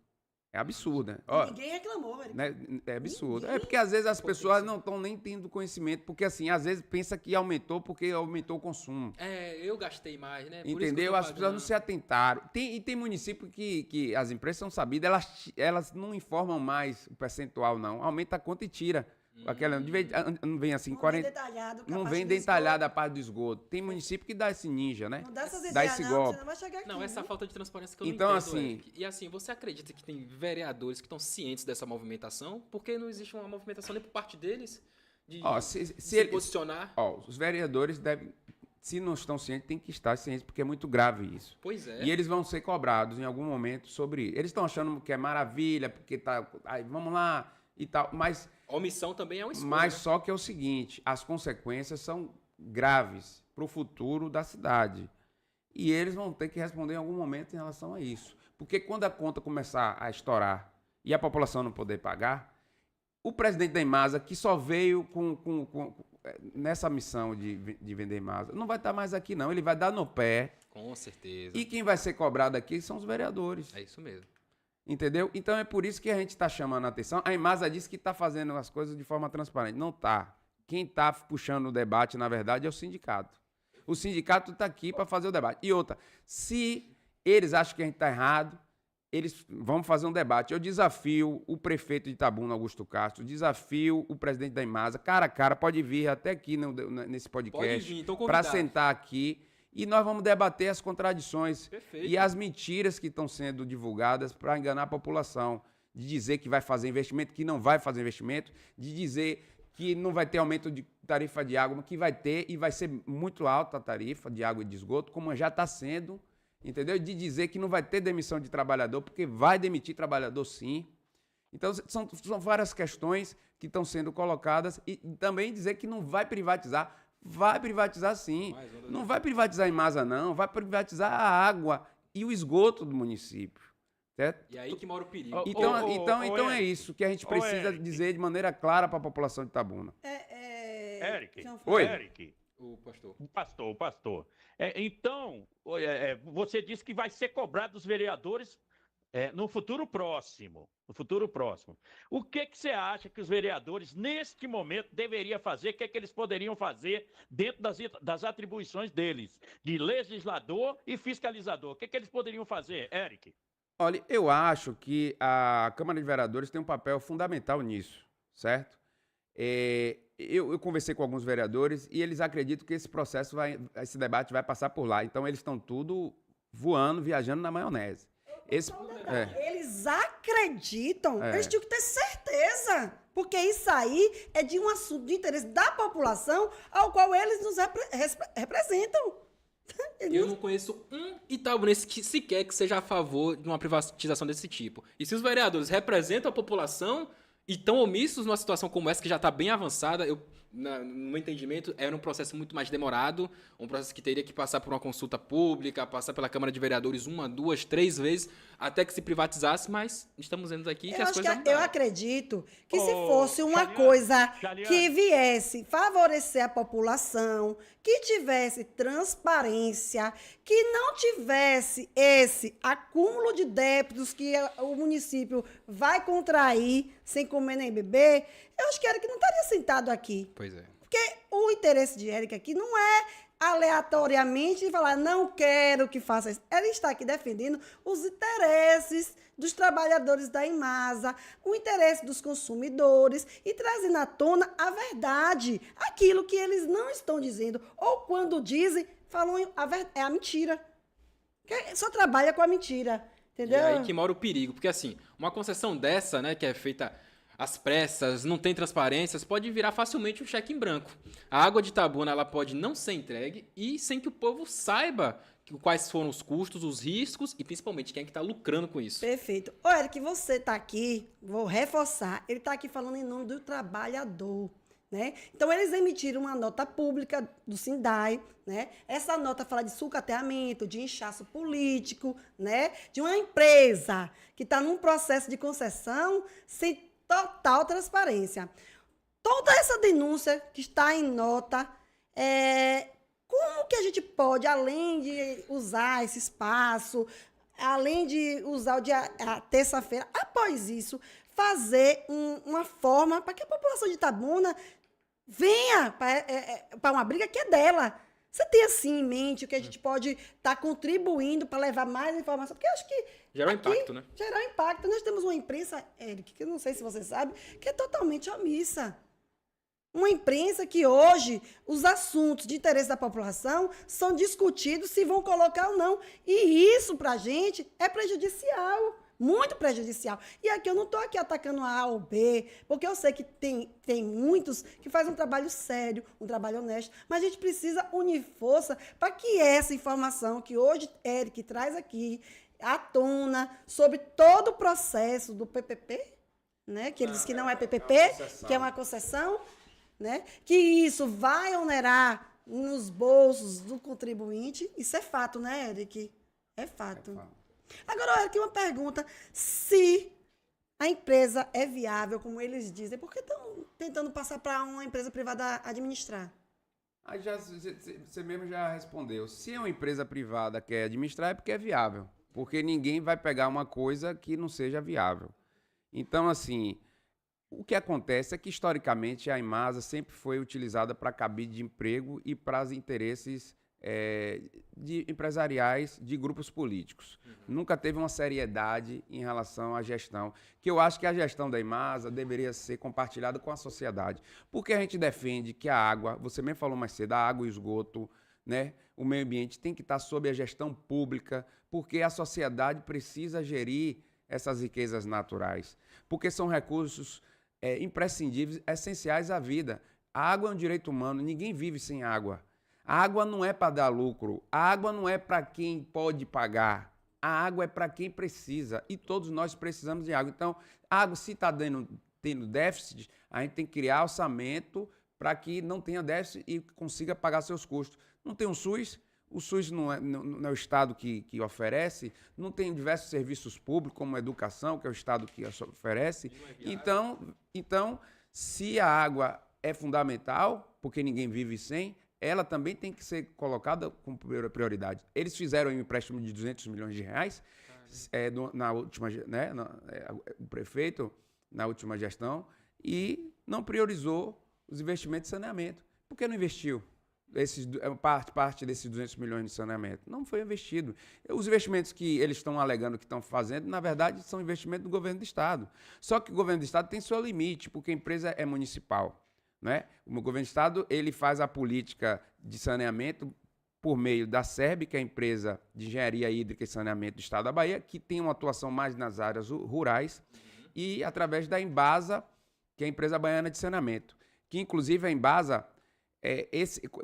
É absurdo, né? Ó, Ninguém reclamou, Érico. né? É absurdo. Ninguém- É porque às vezes as pessoas não estão nem tendo conhecimento, porque assim, às vezes pensa que aumentou porque aumentou o consumo. Eu gastei mais, né? Por isso que eu Entendeu? tô As pessoas não pagando. se atentaram. Tem município que as empresas são sabidas, elas não informam mais o percentual, não. Aumenta a conta e tira. Aquela, não vem assim, Não 40. vem detalhado. Não capaz vem de detalhada a parte do esgoto. Tem município que dá esse ninja, né? Não dá essas Dá ideias, esse não, golpe. você não vai chegar aqui. Não, essa viu? falta de transparência que eu não Então, entendo, assim- Eric. E assim, você acredita que tem vereadores que estão cientes dessa movimentação? Porque não existe uma movimentação nem por parte deles de Ó, se se eles, posicionar? ó, os vereadores devem, se não estão cientes, tem que estar cientes, porque é muito grave isso. Pois é. E eles vão ser cobrados em algum momento sobre. Eles estão achando que é maravilha, porque tá. Aí, vamos lá e tal. Mas Omissão também é um esforço. Mas só que é o seguinte, as consequências são graves para o futuro da cidade. E eles vão ter que responder em algum momento em relação a isso. Porque quando a conta começar a estourar e a população não poder pagar, o presidente da Imasa, que só veio nessa missão de vender Imasa, não vai estar mais aqui não, ele vai dar no pé. Com certeza. E quem vai ser cobrado aqui são os vereadores. É isso mesmo. Entendeu? Então é por isso que a gente está chamando a atenção. A Imasa disse que está fazendo as coisas de forma transparente. Não está. Quem está puxando o debate, na verdade, é o sindicato. O sindicato está aqui para fazer o debate. E outra, se eles acham que a gente está errado, eles vão fazer um debate. Eu desafio o prefeito de Itabuna, Augusto Castro, desafio o presidente da Imasa, cara a cara, pode vir até aqui nesse Pode podcast vir, então para convidado. sentar aqui e nós vamos debater as contradições Perfeito. e as mentiras que estão sendo divulgadas para enganar a população, de dizer que vai fazer investimento, que não vai fazer investimento, de dizer que não vai ter aumento de tarifa de água, mas que vai ter e vai ser muito alta a tarifa de água e de esgoto, como já está sendo, entendeu? De dizer que não vai ter demissão de trabalhador, porque vai demitir trabalhador sim. Então, são várias questões que estão sendo colocadas e também dizer que não vai privatizar. Vai privatizar sim. Não vai privatizar a Imasa, não. Vai privatizar a água e o esgoto do município. Certo? E aí que mora o perigo. Então é isso que a gente precisa Eric. dizer de maneira clara para a população de Itabuna. Eric, Deixa eu falar. Oi. Eric, O pastor. o pastor. Então, você disse que vai ser cobrado dos vereadores no futuro próximo. No futuro próximo. O que você acha que os vereadores, neste momento, deveriam fazer? O que eles poderiam fazer dentro das atribuições deles, de legislador e fiscalizador? O que eles poderiam fazer, Eric? Olha, eu acho que a Câmara de Vereadores tem um papel fundamental nisso, certo? Eu conversei com alguns vereadores e eles acreditam que esse debate vai passar por lá. Então, eles estão tudo voando, viajando na maionese. Eles acreditam, É. eles tinham que ter certeza, porque isso aí é de um assunto de interesse da população ao qual eles nos representam. Eu não conheço um itabunense que sequer que seja a favor de uma privatização desse tipo. E se os vereadores representam a população e estão omissos numa situação como essa, que já está bem avançada, no meu entendimento, era um processo muito mais demorado, um processo que teria que passar por uma consulta pública, passar pela Câmara de Vereadores 1, 2, 3 vezes, até que se privatizasse, mas estamos vendo aqui que Eu as acho que coisas eu mudaram. acredito que se Ô, fosse uma Chaliane, coisa Chaliane. que viesse favorecer a população, que tivesse transparência, que não tivesse esse acúmulo de débitos que o município vai contrair sem comer nem beber, eu acho que Eric não estaria sentado aqui. Pois é. Porque o interesse de Eric aqui não é aleatoriamente falar, não quero que faça isso. Ele está aqui defendendo os interesses dos trabalhadores da Imasa, o interesse dos consumidores e trazendo à tona a verdade, aquilo que eles não estão dizendo. Ou quando dizem, falam é a mentira. Que só trabalha com a mentira, E entendeu? aí que mora o perigo, porque assim, uma concessão dessa, né, que é feita às pressas, não tem transparências, pode virar facilmente um cheque em branco. A água de Itabuna, ela pode não ser entregue e sem que o povo saiba quais foram os custos, os riscos e principalmente quem é que está lucrando com isso. Perfeito. Ô, Eric, você está aqui, vou reforçar, ele está aqui falando em nome do trabalhador, né? Então, eles emitiram uma nota pública do Sindai, né? Essa nota fala de sucateamento, de inchaço político, né? De uma empresa que está num processo de concessão sem total transparência. Toda essa denúncia que está em nota, como que a gente pode, além de usar esse espaço, além de usar o dia, a terça-feira, após isso, fazer uma forma para que a população de Itabuna venha para uma briga que é dela. Você tem assim em mente o que a gente pode estar contribuindo para levar mais informação? Porque eu acho que Gerar aqui, impacto, né? Gerar impacto. Nós temos uma imprensa, Eric, que eu não sei se você sabe, que é totalmente omissa. Uma imprensa que hoje os assuntos de interesse da população são discutidos se vão colocar ou não. E isso, para a gente, é prejudicial. Muito prejudicial. E aqui eu não estou aqui atacando a ou B, porque eu sei que tem muitos que fazem um trabalho sério, um trabalho honesto, mas a gente precisa unir força para que essa informação que hoje Eric traz aqui à tona sobre todo o processo do PPP, né? Que ele diz que não é PPP, que é uma concessão, né? Que isso vai onerar nos bolsos do contribuinte. Isso é fato, né, Eric? É fato. Agora, Eric, uma pergunta. Se a empresa é viável, como eles dizem, por que estão tentando passar para uma empresa privada administrar? Aí você mesmo já respondeu. Se é uma empresa privada que quer administrar, é porque é viável. Porque ninguém vai pegar uma coisa que não seja viável. Então, assim, o que acontece é que, historicamente, a Imasa sempre foi utilizada para cabide de emprego e para os interesses empresariais de grupos políticos. Nunca teve uma seriedade em relação à gestão, que eu acho que a gestão da Imasa deveria ser compartilhada com a sociedade. Porque a gente defende que a água, você mesmo falou mais cedo, a água e o esgoto, né, o meio ambiente tem que estar sob a gestão pública, porque a sociedade precisa gerir essas riquezas naturais, porque são recursos imprescindíveis, essenciais à vida. A água é um direito humano, ninguém vive sem água. A água não é para dar lucro, a água não é para quem pode pagar, a água é para quem precisa, e todos nós precisamos de água. Então, a água, se está tendo déficit, a gente tem que criar orçamento para que não tenha déficit e consiga pagar seus custos. Não tem um SUS, o SUS não é o Estado que oferece, não tem diversos serviços públicos, como a educação, que é o Estado que oferece. Então, se a água é fundamental, porque ninguém vive sem, ela também tem que ser colocada como prioridade. Eles fizeram um empréstimo de 200 milhões de reais, na última, né, o prefeito, na última gestão, e não priorizou os investimentos de saneamento. Por que não investiu? Parte desses 200 milhões de saneamento. Não foi investido. Os investimentos que eles estão alegando que estão fazendo, na verdade, são investimentos do governo do Estado. Só que o governo do Estado tem seu limite, porque a empresa é municipal. Né? O governo do Estado ele faz a política de saneamento por meio da SERB, que é a empresa de engenharia hídrica e saneamento do Estado da Bahia, que tem uma atuação mais nas áreas rurais, e através da Embasa, que é a empresa baiana de saneamento. Que, inclusive, a Embasa,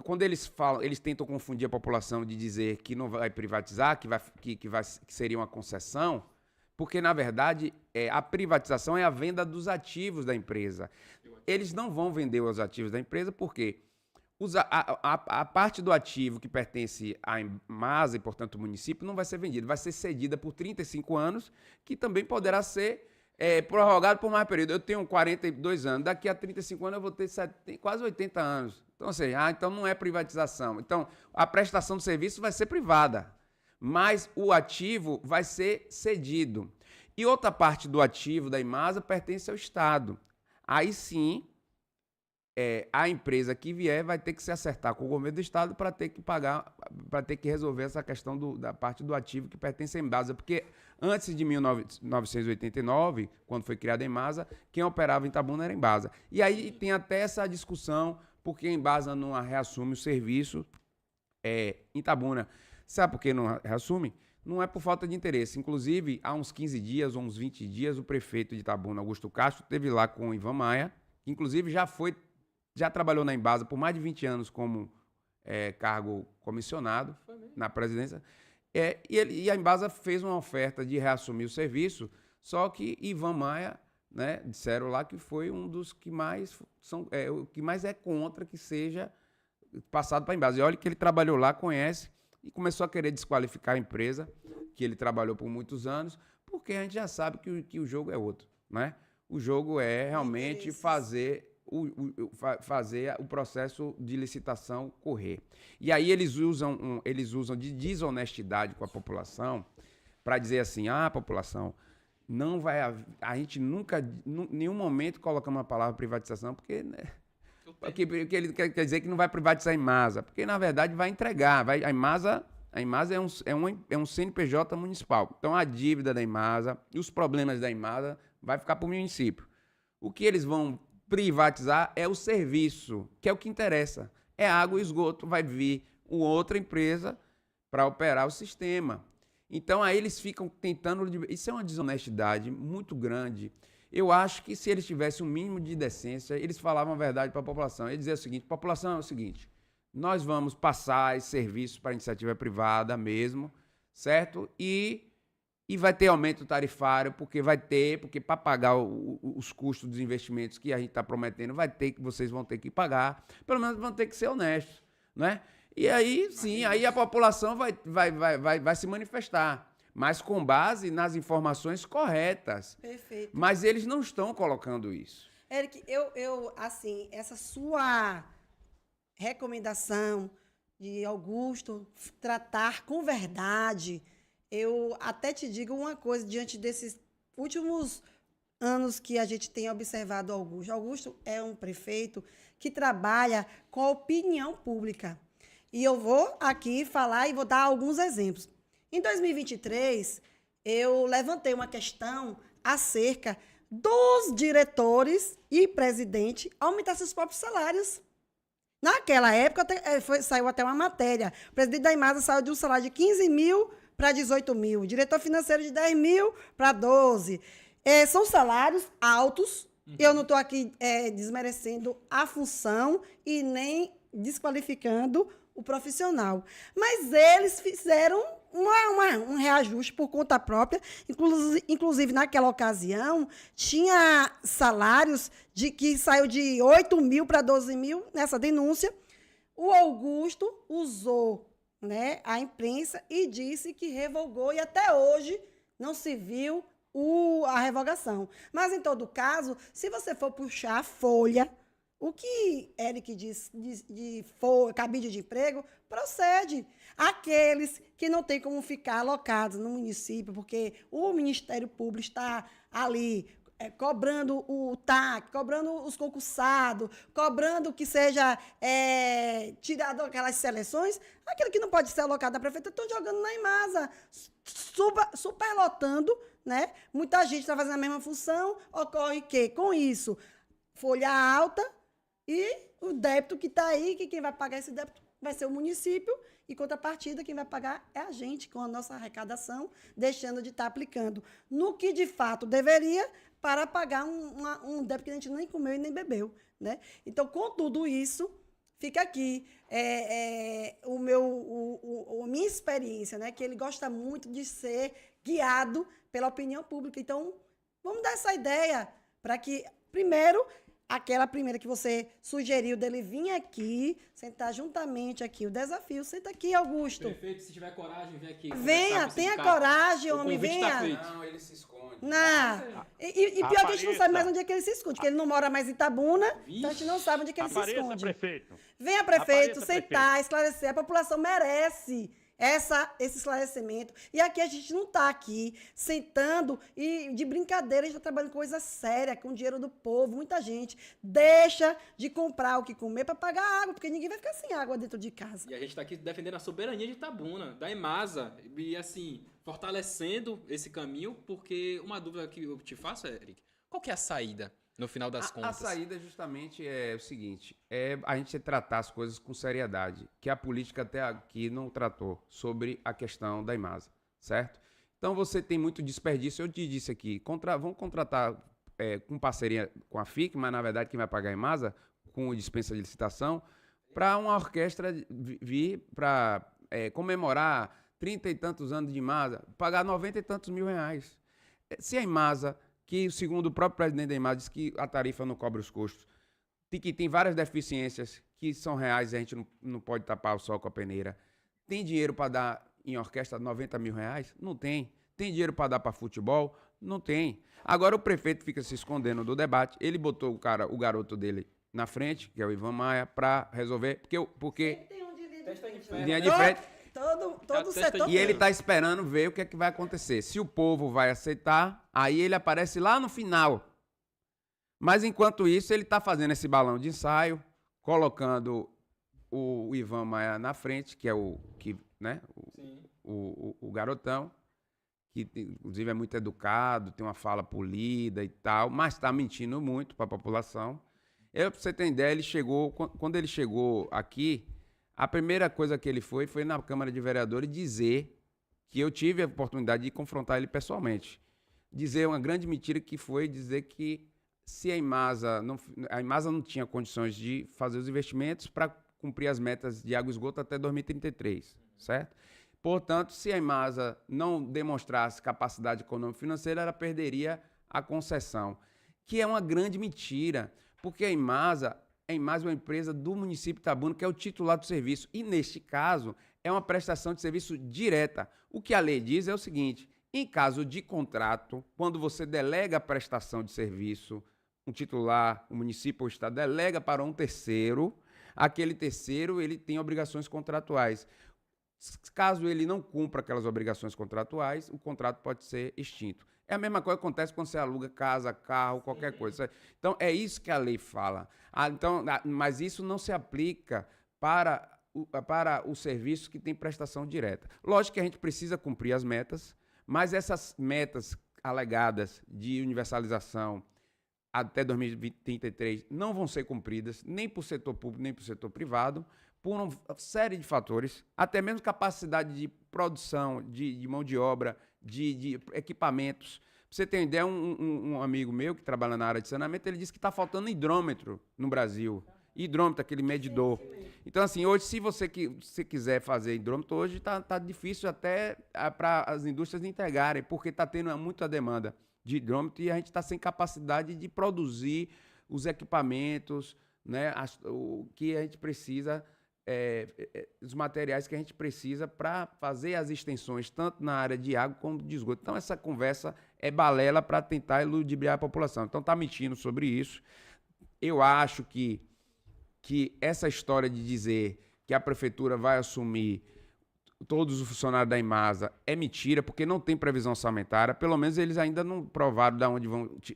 quando eles falam, eles tentam confundir a população de dizer que não vai privatizar, que seria uma concessão, porque, na verdade, a privatização é a venda dos ativos da empresa. Eles não vão vender os ativos da empresa porque a parte do ativo que pertence à Imasa e, portanto, o município, não vai ser vendida. Vai ser cedida por 35 anos, que também poderá ser prorrogado por mais período. Eu tenho 42 anos, daqui a 35 anos eu vou ter quase 80 anos. Então, ou seja, então não é privatização. Então, a prestação de serviço vai ser privada, mas o ativo vai ser cedido. E outra parte do ativo da Imasa pertence ao Estado. Aí sim, a empresa que vier vai ter que se acertar com o governo do Estado para ter que pagar, para ter que resolver essa questão da parte do ativo que pertence à Embasa. Porque antes de 1989, quando foi criada a Embasa, quem operava em Itabuna era a Embasa. E aí tem até essa discussão, porque a Embasa não reassume o serviço em Itabuna. Sabe por que não reassume? Não é por falta de interesse. Inclusive, há uns 15 dias ou uns 20 dias, o prefeito de Itabuna, Augusto Castro, esteve lá com o Ivan Maia, que inclusive já trabalhou na Embasa por mais de 20 anos como cargo comissionado na presidência. E a Embasa fez uma oferta de reassumir o serviço, só que Ivan Maia, né, disseram lá que foi um dos que mais o que mais é contra que seja passado para a Embasa. E olha que ele trabalhou lá, conhece, e começou a querer desqualificar a empresa, que ele trabalhou por muitos anos, porque a gente já sabe que o jogo é outro, né? O jogo é realmente Interesses. fazer o processo de licitação correr. E aí eles usam de desonestidade com a população para dizer assim, população, não vai a gente nunca, em nenhum momento colocamos a palavra privatização, porque, né, porque ele quer dizer que não vai privatizar a Imasa, porque na verdade vai entregar, a Imasa é um CNPJ municipal. Então a dívida da Imasa e os problemas da Imasa vai ficar para o município. O que eles vão privatizar é o serviço, que é o que interessa. É água e esgoto, vai vir outra empresa para operar o sistema. Então, aí eles ficam tentando... Isso é uma desonestidade muito grande. Eu acho que se eles tivessem um mínimo de decência, eles falavam a verdade para a população. Eles diziam o seguinte, população, é o seguinte, nós vamos passar esse serviço para a iniciativa privada mesmo, certo? E vai ter aumento tarifário, porque para pagar os custos dos investimentos que a gente está prometendo, vocês vão ter que pagar, pelo menos vão ter que ser honestos, né? E aí, sim, aí a população vai se manifestar, mas com base nas informações corretas. Perfeito. Mas eles não estão colocando isso. Eric, assim, essa sua recomendação de Augusto tratar com verdade, eu até te digo uma coisa, diante desses últimos anos que a gente tem observado Augusto. Augusto é um prefeito que trabalha com a opinião pública. E eu vou aqui falar e vou dar alguns exemplos. Em 2023, eu levantei uma questão acerca dos diretores e presidente aumentar seus próprios salários. Naquela época, saiu até uma matéria. O presidente da Imasa saiu de um salário de 15 mil para 18 mil. O diretor financeiro de 10 mil para 12. São salários altos. Eu não estou aqui desmerecendo a função e nem desqualificando o profissional. Mas eles fizeram um reajuste por conta própria. Inclusive, naquela ocasião, tinha salários que saiu de 8 mil para 12 mil nessa denúncia. O Augusto usou, né, a imprensa e disse que revogou e até hoje não se viu a revogação. Mas, em todo caso, se você for puxar a folha, o que Eric diz de cabide de emprego, procede. Aqueles que não têm como ficar alocados no município, porque o Ministério Público está ali cobrando o TAC, cobrando os concursados, cobrando que seja tirado aquelas seleções, aquele que não pode ser alocado na prefeitura, estão jogando na Imasa, superlotando, né? Muita gente está fazendo a mesma função, ocorre que, com isso, folha alta, e o débito que está aí, que quem vai pagar esse débito vai ser o município, e contrapartida, quem vai pagar é a gente, com a nossa arrecadação, deixando de estar aplicando no que de fato deveria, para pagar um débito que a gente nem comeu e nem bebeu, né? Então, com tudo isso, fica aqui a minha experiência, né? Que ele gosta muito de ser guiado pela opinião pública. Então, vamos dar essa ideia para que, primeiro, aquela primeira que você sugeriu dele vir aqui, sentar juntamente aqui, o desafio. Senta aqui, Augusto. Prefeito, se tiver coragem, vem aqui. Venha, tenha coragem, homem, venha. Não, ele se esconde. Não. E pior que a gente não sabe mais onde é que ele se esconde, porque ele não mora mais em Itabuna, então a gente não sabe onde é que ele se esconde. Prefeito. Venha, prefeito, Apareça, sentar, prefeito. esclarecer. A população merece esse esclarecimento. E aqui a gente não está aqui sentando e de brincadeira, a gente está trabalhando com coisa séria, com o dinheiro do povo. Muita gente deixa de comprar o que comer para pagar água, porque ninguém vai ficar sem água dentro de casa. E a gente está aqui defendendo a soberania de Itabuna, da Imasa, e assim, fortalecendo esse caminho, porque uma dúvida que eu te faço, Eric, qual que é a saída? No final das contas. A saída justamente é o seguinte, a gente tratar as coisas com seriedade, que a política até aqui não tratou sobre a questão da Imasa, certo? Então você tem muito desperdício, eu te disse aqui, vamos contratar com parceria com a FIC, mas na verdade quem vai pagar a Imasa, com dispensa de licitação, para uma orquestra vir para comemorar 30 e tantos anos de Imasa, pagar 90 e tantos mil reais. Se a Imasa, que segundo o próprio presidente da Imasa, diz que a tarifa não cobre os custos, que tem várias deficiências que são reais e a gente não pode tapar o sol com a peneira. Tem dinheiro para dar em orquestra 90 mil reais? Não tem. Tem dinheiro para dar para futebol? Não tem. Agora o prefeito fica se escondendo do debate. Ele botou o garoto dele na frente, que é o Ivan Maia, para resolver. Porque Tem um de linha de frente. Todo o testa setor. E ele está esperando ver o que é que vai acontecer. Se o povo vai aceitar, aí ele aparece lá no final. Mas enquanto isso, ele está fazendo esse balão de ensaio, colocando o Ivan Maia na frente, que é o garotão, que inclusive é muito educado, tem uma fala polida e tal, mas está mentindo muito para a população. Para você ter ideia, quando ele chegou aqui, a primeira coisa que ele foi na Câmara de Vereadores dizer que eu tive a oportunidade de confrontar ele pessoalmente. Dizer uma grande mentira que foi dizer que se a Imasa não tinha condições de fazer os investimentos para cumprir as metas de água e esgoto até 2033, certo? Portanto, se a Imasa não demonstrasse capacidade econômica e financeira, ela perderia a concessão, que é uma grande mentira, porque a Imasa é uma empresa do município de Itabuna, que é o titular do serviço, e neste caso é uma prestação de serviço direta. O que a lei diz é o seguinte: em caso de contrato, quando você delega a prestação de serviço, um titular, o município ou o estado delega para um terceiro, aquele terceiro ele tem obrigações contratuais. Caso ele não cumpra aquelas obrigações contratuais, o contrato pode ser extinto. É a mesma coisa que acontece quando você aluga casa, carro, qualquer coisa. Então, é isso que a lei fala. Mas isso não se aplica para o serviço que tem prestação direta. Lógico que a gente precisa cumprir as metas, mas essas metas alegadas de universalização até 2033 não vão ser cumpridas, nem por setor público, nem por setor privado, por uma série de fatores, até mesmo capacidade de produção, de mão de obra, de equipamentos. Pra você ter ideia, um amigo meu que trabalha na área de saneamento, ele disse que está faltando hidrômetro no Brasil. Hidrômetro, aquele medidor. Então, assim, hoje, se você quiser fazer hidrômetro, hoje tá difícil até para as indústrias entregarem, porque está tendo muita demanda de hidrômetro e a gente está sem capacidade de produzir os equipamentos, né, o que a gente precisa, os materiais que a gente precisa para fazer as extensões, tanto na área de água como de esgoto. Então, essa conversa é balela para tentar ludibriar a população. Então, está mentindo sobre isso. Eu acho que essa história de dizer que a prefeitura vai assumir todos os funcionários da Imasa é mentira, porque não tem previsão orçamentária. Pelo menos eles ainda não provaram de onde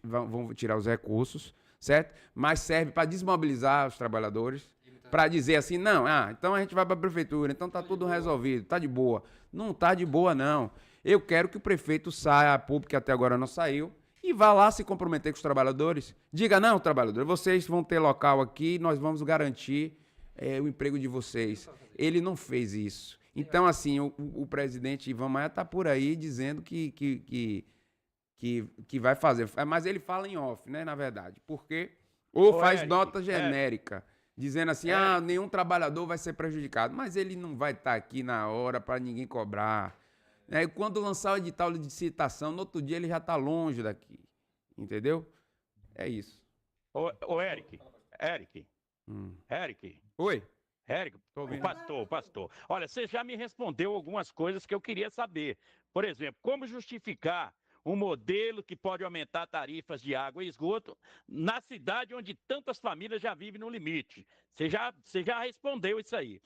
vão tirar os recursos, certo? Mas serve para desmobilizar os trabalhadores, para dizer assim, não, então a gente vai para a prefeitura, então tá tudo resolvido, tá de boa. Não tá de boa, não. Eu quero que o prefeito saia a público, que até agora não saiu, e vá lá se comprometer com os trabalhadores. Diga, não, trabalhadores, vocês vão ter local aqui, nós vamos garantir o emprego de vocês. Ele não fez isso. Então, assim, o presidente Ivan Maia está por aí dizendo que vai fazer. Mas ele fala em off, né, na verdade. Porque faz nota genérica, dizendo assim, nenhum trabalhador vai ser prejudicado. Mas ele não vai estar aqui na hora para ninguém cobrar. Quando lançar o edital de licitação, no outro dia ele já está longe daqui. Entendeu? É isso. Ô, Eric. Oi. Érico, pastor. Olha, você já me respondeu algumas coisas que eu queria saber. Por exemplo, como justificar um modelo que pode aumentar tarifas de água e esgoto na cidade onde tantas famílias já vivem no limite? Você já respondeu isso aí.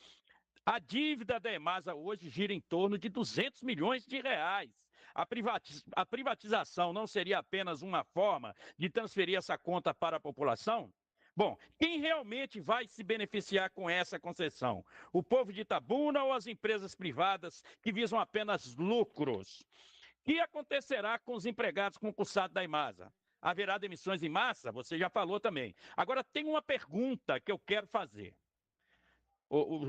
A dívida da Imasa hoje gira em torno de 200 milhões de reais. A privatização não seria apenas uma forma de transferir essa conta para a população? Bom, quem realmente vai se beneficiar com essa concessão? O povo de Itabuna ou as empresas privadas que visam apenas lucros? O que acontecerá com os empregados concursados da Imasa? Haverá demissões em massa? Você já falou também. Agora, tem uma pergunta que eu quero fazer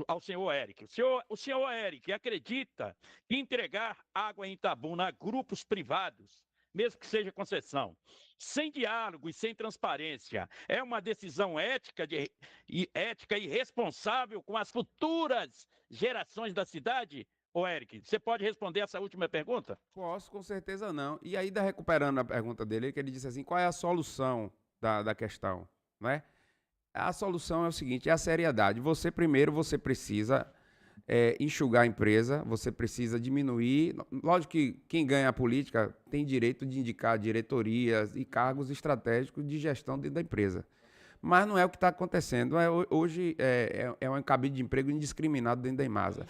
ao senhor Eric. O senhor Eric acredita que entregar água em Itabuna a grupos privados, mesmo que seja concessão, sem diálogo e sem transparência, é uma decisão ética e responsável com as futuras gerações da cidade? Ô, Eric, você pode responder essa última pergunta? Posso, com certeza não. E aí, recuperando a pergunta dele, que ele disse assim, qual é a solução da questão, não é? A solução é o seguinte, é a seriedade. Você precisa enxugar a empresa, você precisa diminuir. Lógico que quem ganha a política tem direito de indicar diretorias e cargos estratégicos de gestão dentro da empresa. Mas não é o que está acontecendo. Hoje é um cabide de emprego indiscriminado dentro da Imasa.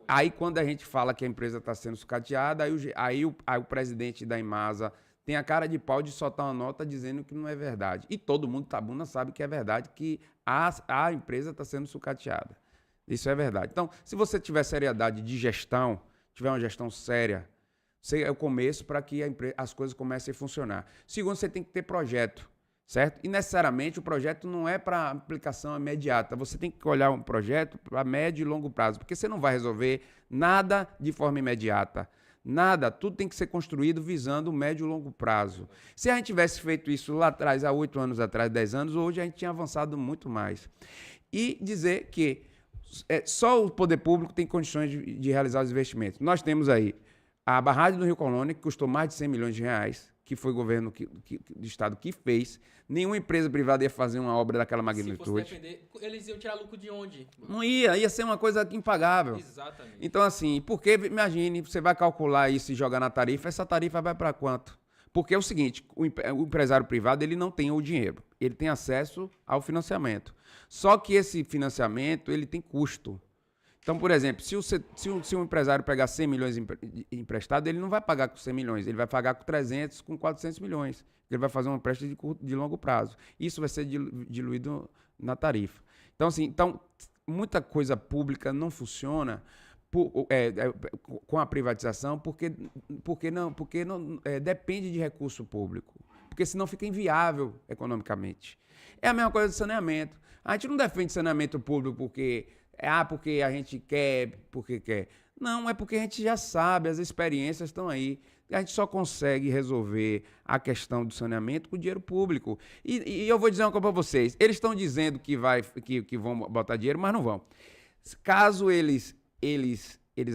Aí, quando a gente fala que a empresa está sendo sucateada, aí o presidente da Imasa tem a cara de pau de soltar uma nota dizendo que não é verdade. E todo mundo Itabuna sabe que é verdade, que a empresa está sendo sucateada. Isso é verdade. Então, se você tiver seriedade de gestão, tiver uma gestão séria, é o começo para que as coisas comecem a funcionar. Segundo, você tem que ter projeto. Certo? E necessariamente o projeto não é para aplicação imediata. Você tem que olhar um projeto para médio e longo prazo, porque você não vai resolver nada de forma imediata. Nada, tudo tem que ser construído visando o médio e longo prazo. Se a gente tivesse feito isso lá atrás, há 8 anos atrás, 10 anos, hoje a gente tinha avançado muito mais. E dizer que só o poder público tem condições de realizar os investimentos. Nós temos aí a barragem do Rio Colônia, que custou mais de 100 milhões de reais, que foi o governo do estado que fez. Nenhuma empresa privada ia fazer uma obra daquela magnitude. Se fosse defender, eles iam tirar lucro de onde? Não ia ser uma coisa impagável. Exatamente. Então, assim, porque, imagine, você vai calcular isso e jogar na tarifa, essa tarifa vai para quanto? Porque é o seguinte, o empresário privado, ele não tem o dinheiro, ele tem acesso ao financiamento. Só que esse financiamento, ele tem custo. Então, por exemplo, se um empresário pegar 100 milhões emprestado, ele não vai pagar com 100 milhões, ele vai pagar com 300, com 400 milhões. Ele vai fazer um empréstimo de longo prazo. Isso vai ser diluído na tarifa. Então, assim, muita coisa pública não funciona com a privatização porque depende de recurso público. Porque senão fica inviável economicamente. É a mesma coisa do saneamento. A gente não defende saneamento público porque a gente quer, porque quer. Não, é porque a gente já sabe, as experiências estão aí. A gente só consegue resolver a questão do saneamento com dinheiro público. E eu vou dizer uma coisa para vocês. Eles estão dizendo que vão botar dinheiro, mas não vão. Caso eles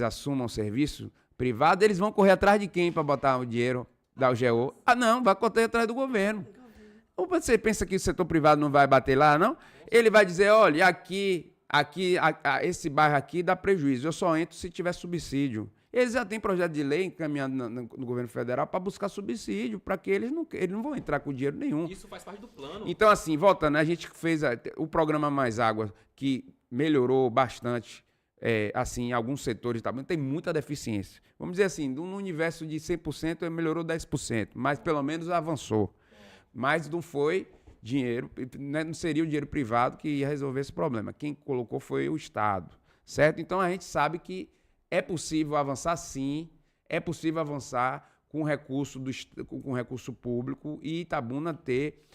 assumam o serviço privado, eles vão correr atrás de quem para botar o dinheiro da UGO? Não, vai correr atrás do governo. Ou você pensa que o setor privado não vai bater lá, não? Ele vai dizer, olha, esse bairro aqui dá prejuízo, eu só entro se tiver subsídio. Eles já têm projeto de lei encaminhado no governo federal para buscar subsídio, para que eles não vão entrar com dinheiro nenhum. Isso faz parte do plano. Então, assim, voltando, a gente fez o programa Mais Água, que melhorou bastante, assim, alguns setores, tem muita deficiência. Vamos dizer assim, no universo de 100%, melhorou 10%, mas pelo menos avançou. Mas não foi dinheiro, não seria o dinheiro privado que ia resolver esse problema. Quem colocou foi o Estado, certo? Então, a gente sabe que é possível avançar, sim, é possível avançar com recurso público e Itabuna ter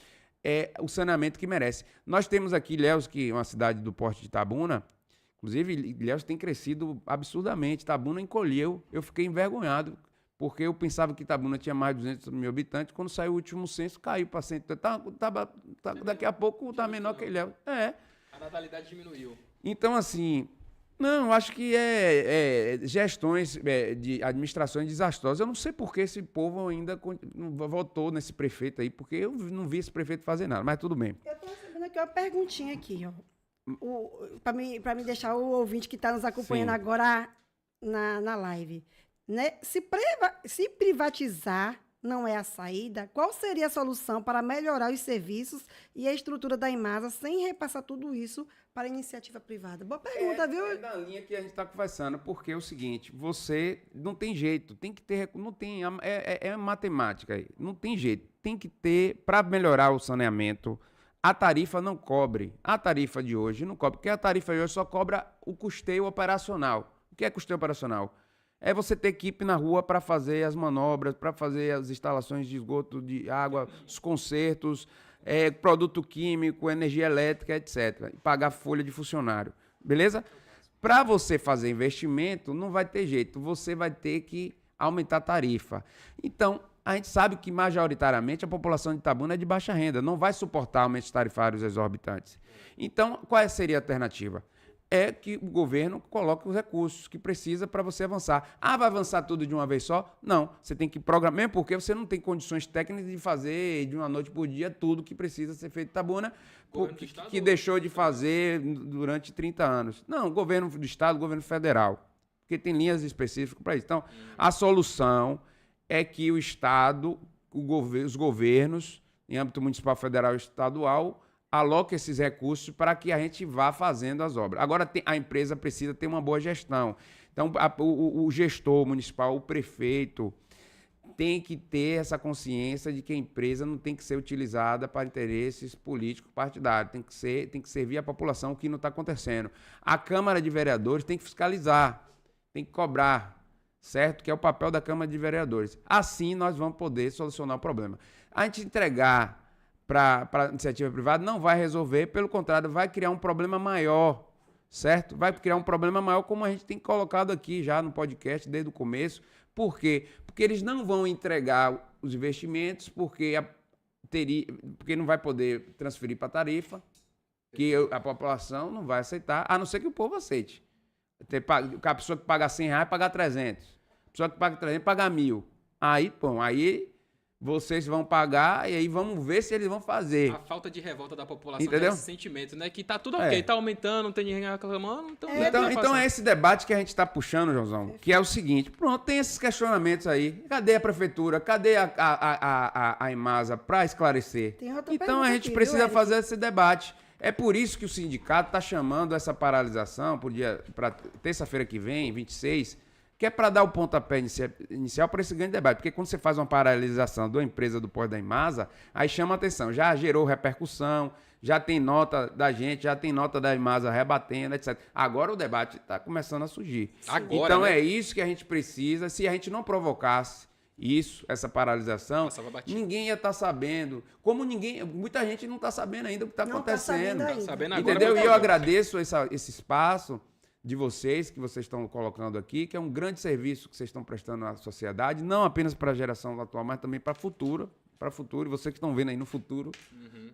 o saneamento que merece. Nós temos aqui Ilhéus, que é uma cidade do porte de Itabuna, inclusive Ilhéus tem crescido absurdamente, Itabuna encolheu, eu fiquei envergonhado, porque eu pensava que Itabuna tinha mais de 200 mil habitantes, quando saiu o último censo, caiu para 100, daqui a pouco está menor que Ilhéus. A natalidade diminuiu. Então, assim, não, acho que gestões de administrações desastrosas. Eu não sei por que esse povo ainda votou nesse prefeito aí, porque eu não vi esse prefeito fazer nada, mas tudo bem. Eu estou recebendo aqui uma perguntinha aqui, ó. Para me deixar o ouvinte que está nos acompanhando Sim. agora na live. Né? Se privatizar não é a saída, qual seria a solução para melhorar os serviços e a estrutura da Imasa sem repassar tudo isso para a iniciativa privada? Boa pergunta, viu? É da linha que a gente está conversando, porque é o seguinte, você não tem jeito, tem que ter, não tem, matemática aí, não tem jeito, tem que ter, para melhorar o saneamento, a tarifa não cobre, a tarifa de hoje não cobre, porque a tarifa de hoje só cobra o custeio operacional. O que é custeio operacional? É você ter equipe na rua para fazer as manobras, para fazer as instalações de esgoto, de água, os consertos, produto químico, energia elétrica, etc. E pagar folha de funcionário. Beleza? Para você fazer investimento, não vai ter jeito. Você vai ter que aumentar a tarifa. Então, a gente sabe que, majoritariamente, a população de Itabuna é de baixa renda. Não vai suportar aumentos tarifários exorbitantes. Então, qual seria a alternativa? é que o governo coloque os recursos que precisa para você avançar. Ah, vai avançar tudo de uma vez só? Não, você tem que programar, mesmo porque você não tem condições técnicas de fazer de uma noite por dia tudo que precisa ser feito. Itabuna, que deixou de fazer durante 30 anos. Não, governo do Estado, governo federal, porque tem linhas específicas para isso. Então, a solução é que o Estado, os governos, em âmbito municipal, federal e estadual, aloque esses recursos para que a gente vá fazendo as obras. Agora, a empresa precisa ter uma boa gestão. Então, o gestor municipal, o prefeito, tem que ter essa consciência de que a empresa não tem que ser utilizada para interesses políticos partidários, tem que servir a população, o que não está acontecendo. A Câmara de Vereadores tem que fiscalizar, tem que cobrar, certo? Que é o papel da Câmara de Vereadores. Assim, nós vamos poder solucionar o problema. A gente entregar para a iniciativa privada não vai resolver, pelo contrário, vai criar um problema maior, certo? Vai criar um problema maior, como a gente tem colocado aqui já no podcast desde o começo. Por quê? Porque eles não vão entregar os investimentos, porque não vai poder transferir para a tarifa, que a população não vai aceitar, a não ser que o povo aceite. A pessoa que paga R$100 pagar 300. A pessoa que paga 300 pagar 1.000. Aí, bom, aí vocês vão pagar e aí vamos ver se eles vão fazer. A falta de revolta da população, entendeu? Esse sentimento, né? Que tá tudo ok, tá aumentando, não tem ninguém reclamando, então é esse debate que a gente está puxando, Joãozão, que é o seguinte, pronto, tem esses questionamentos aí. Cadê a prefeitura? Cadê a Imasa para esclarecer? Então a gente precisa fazer esse debate. É por isso que o sindicato está chamando essa paralisação para terça-feira que vem, 26, que é para dar o pontapé inicial para esse grande debate. Porque quando você faz uma paralisação da empresa do Porto da Imasa, aí chama a atenção. Já gerou repercussão, já tem nota da gente, já tem nota da Imasa rebatendo, etc. Agora o debate está começando a surgir. Agora, então né? É isso que a gente precisa. Se a gente não provocasse essa paralisação, ninguém ia estar sabendo. Como muita gente não está sabendo ainda o que está acontecendo. Tá sabendo agora, entendeu? E eu agradeço esse espaço de vocês, que vocês estão colocando aqui, que é um grande serviço que vocês estão prestando à sociedade, não apenas para a geração atual, mas também para o futuro. E vocês que estão vendo aí no futuro,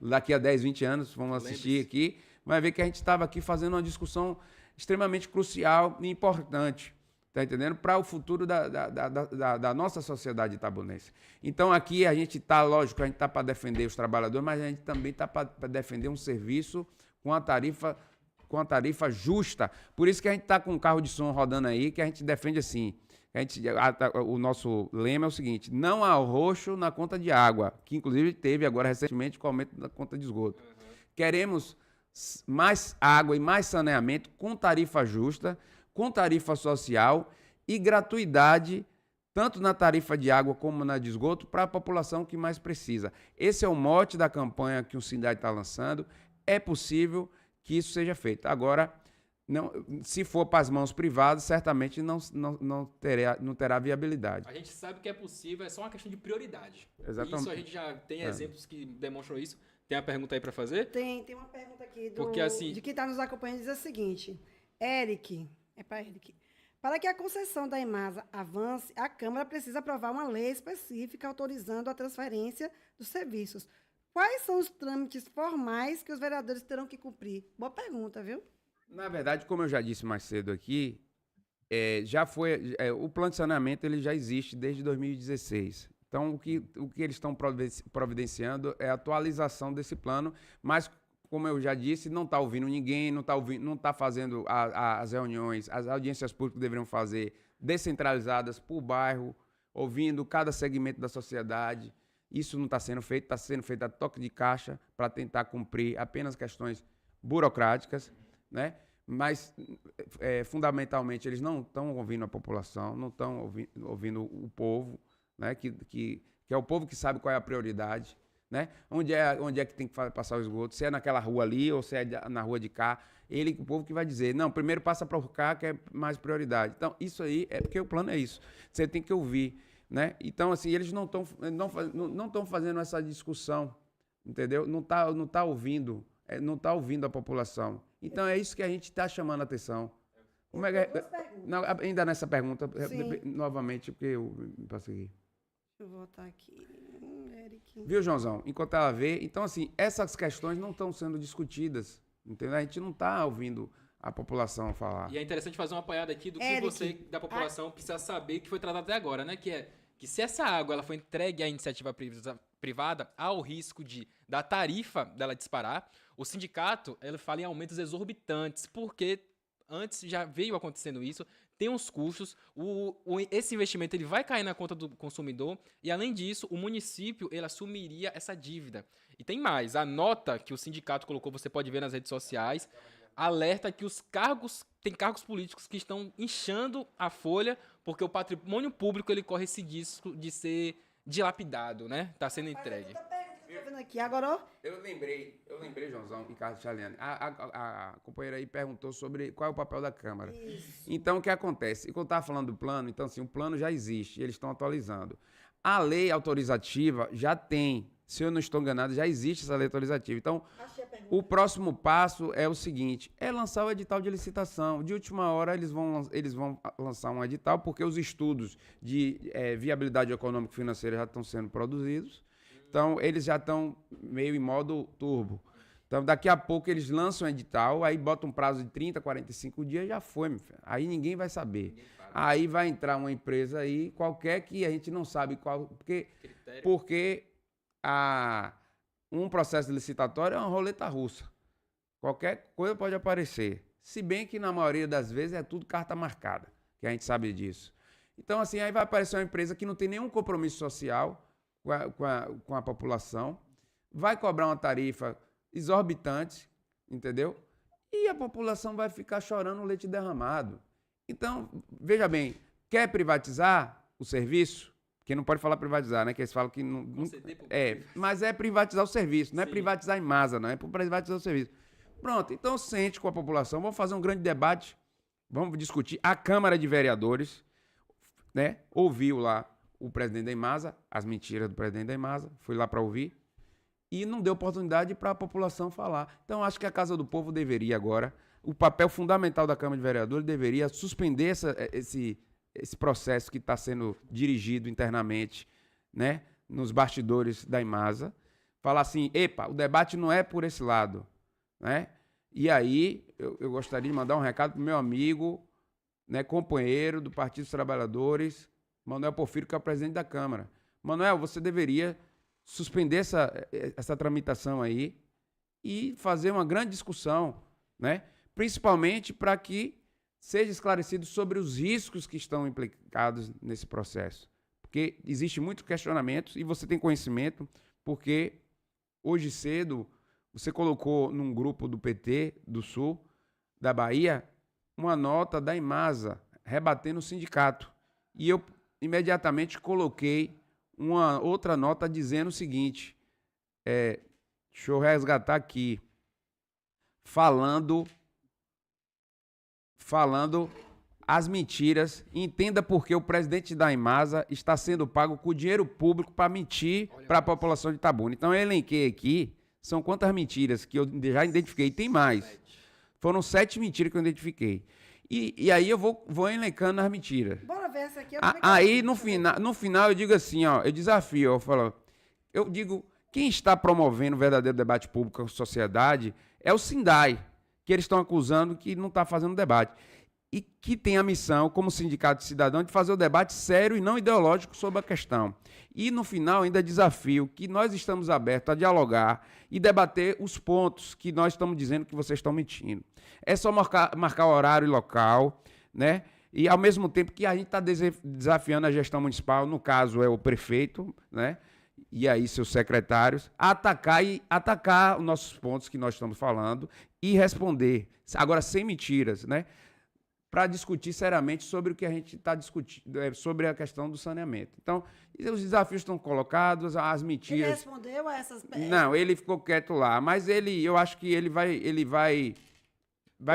daqui a 10, 20 anos, vão assistir aqui, vai ver que a gente estava aqui fazendo uma discussão extremamente crucial e importante, tá entendendo? Para o futuro da nossa sociedade itabunense. Então aqui a gente está, lógico, a gente está para defender os trabalhadores, mas a gente também está para defender um serviço com a tarifa justa. Por isso que a gente está com um carro de som rodando aí, que a gente defende assim. O nosso lema é o seguinte: não há roxo na conta de água, que inclusive teve agora recentemente com o aumento da conta de esgoto. Queremos mais água e mais saneamento com tarifa justa, com tarifa social e gratuidade, tanto na tarifa de água como na de esgoto, para a população que mais precisa. Esse é o mote da campanha que o Sindai está lançando. É possível que isso seja feito. Agora, se for para as mãos privadas, certamente não terá viabilidade. A gente sabe que é possível, é só uma questão de prioridade. Exatamente. Isso a gente já tem exemplos que demonstram isso. Tem uma pergunta aí para fazer? Tem uma pergunta aqui de quem está nos acompanhando, diz o seguinte: Eric, para que a concessão da Imasa avance, a Câmara precisa aprovar uma lei específica autorizando a transferência dos serviços. Quais são os trâmites formais que os vereadores terão que cumprir? Boa pergunta, viu? Na verdade, como eu já disse mais cedo aqui, o plano de saneamento ele já existe desde 2016. Então, o que eles estão providenciando é a atualização desse plano, mas, como eu já disse, não está ouvindo ninguém, não está fazendo as reuniões, as audiências públicas que deveriam fazer descentralizadas por bairro, ouvindo cada segmento da sociedade. Isso não está sendo feito a toque de caixa para tentar cumprir apenas questões burocráticas, né? Mas, fundamentalmente, eles não estão ouvindo a população, não estão ouvindo o povo, né? Que é o povo que sabe qual é a prioridade, né? Onde é que tem que passar o esgoto, se é naquela rua ali ou se é na rua de cá. O povo que vai dizer, não, primeiro passa para o cá, que é mais prioridade. Então, isso aí é porque o plano é isso. Você tem que ouvir, né? Então, assim, eles não estão fazendo essa discussão, entendeu? Não tá ouvindo a população. Então, é isso que a gente está chamando a atenção. Como é que não, ainda nessa pergunta, novamente, porque eu passo aqui. Deixa eu voltar aqui. Eric. Viu, Joãozão? Enquanto ela vê, então, assim, essas questões não estão sendo discutidas, entendeu? A gente não está ouvindo a população falar. E é interessante fazer uma apanhada aqui do que Eric, você, da população, precisa saber que foi tratado até agora, né? Que se essa água ela foi entregue à iniciativa privada, há o risco da tarifa dela disparar. O sindicato, ele fala em aumentos exorbitantes, porque antes já veio acontecendo isso, tem uns custos, esse investimento ele vai cair na conta do consumidor e, além disso, o município ele assumiria essa dívida. E tem mais, a nota que o sindicato colocou, você pode ver nas redes sociais, alerta que tem cargos políticos que estão inchando a folha porque o patrimônio público ele corre esse risco de ser dilapidado, né? Tá sendo entregue. Aqui agora, ó. Eu lembrei, Joãozão e Carlos Chaliani. A companheira aí perguntou sobre qual é o papel da Câmara. Isso. Então, o que acontece? Quando eu estava falando do plano, então, assim, o plano já existe, eles estão atualizando. A lei autorizativa já tem, se eu não estou enganado, já existe essa lei autorizativa. Então, o próximo passo é o seguinte, é lançar o edital de licitação. De última hora, eles vão lançar um edital, porque os estudos de viabilidade econômico-financeira já estão sendo produzidos. Então, eles já estão meio em modo turbo. Então, daqui a pouco eles lançam o edital, aí botam um prazo de 30, 45 dias, já foi, meu filho. Aí ninguém vai saber. Aí vai entrar uma empresa aí, qualquer que a gente não sabe qual... Porque um processo licitatório é uma roleta russa. Qualquer coisa pode aparecer. Se bem que, na maioria das vezes, é tudo carta marcada, que a gente sabe disso. Então, assim, aí vai aparecer uma empresa que não tem nenhum compromisso social com a população, vai cobrar uma tarifa exorbitante, entendeu? E a população vai ficar chorando leite derramado. Então, veja bem, quer privatizar o serviço? Porque não pode falar privatizar, né? Que eles falam que não mas é privatizar o serviço, não é privatizar a Imasa, não, é privatizar o serviço. Pronto, então sente com a população, vamos fazer um grande debate, vamos discutir. A Câmara de Vereadores, né, ouviu lá o presidente da Imasa, as mentiras do presidente da Imasa, fui lá para ouvir, e não deu oportunidade para a população falar. Então, acho que a Casa do Povo deveria agora, o papel fundamental da Câmara de Vereadores deveria suspender esse processo que está sendo dirigido internamente, né, nos bastidores da Imasa, falar assim, epa, o debate não é por esse lado, né? E aí, eu gostaria de mandar um recado para o meu amigo, né, companheiro do Partido dos Trabalhadores, Manuel Porfírio, que é o presidente da Câmara. Manuel, você deveria suspender essa tramitação aí e fazer uma grande discussão, né? Principalmente para que seja esclarecido sobre os riscos que estão implicados nesse processo. Porque existe muito questionamento e você tem conhecimento, porque hoje cedo você colocou num grupo do PT do Sul, da Bahia, uma nota da Imasa rebatendo o sindicato. E eu imediatamente coloquei uma outra nota dizendo o seguinte, deixa eu resgatar aqui, falando as mentiras, entenda por que o presidente da Imasa está sendo pago com dinheiro público para mentir para a população de Itabuna. Então eu elenquei aqui, são quantas mentiras que eu já identifiquei, tem mais. Foram 7 mentiras que eu identifiquei. E aí eu vou elencando as mentiras. Bora ver essa aqui. Aí no final eu digo assim, ó, eu desafio, eu digo, quem está promovendo o verdadeiro debate público com a sociedade é o Sindai, que eles estão acusando que não está fazendo debate. E que tem a missão, como sindicato de cidadão, de fazer o debate sério e não ideológico sobre a questão. E no final ainda desafio que nós estamos abertos a dialogar e debater os pontos que nós estamos dizendo que vocês estão mentindo. É só marcar horário e local, né? E ao mesmo tempo que a gente está desafiando a gestão municipal, no caso é o prefeito, né? E aí seus secretários, a atacar os nossos pontos que nós estamos falando e responder, agora sem mentiras, né? Para discutir seriamente sobre o que a gente está discutindo, sobre a questão do saneamento. Então, os desafios estão colocados, as mentiras... Ele respondeu a essas... Não, ele ficou quieto lá, mas eu acho que ele vai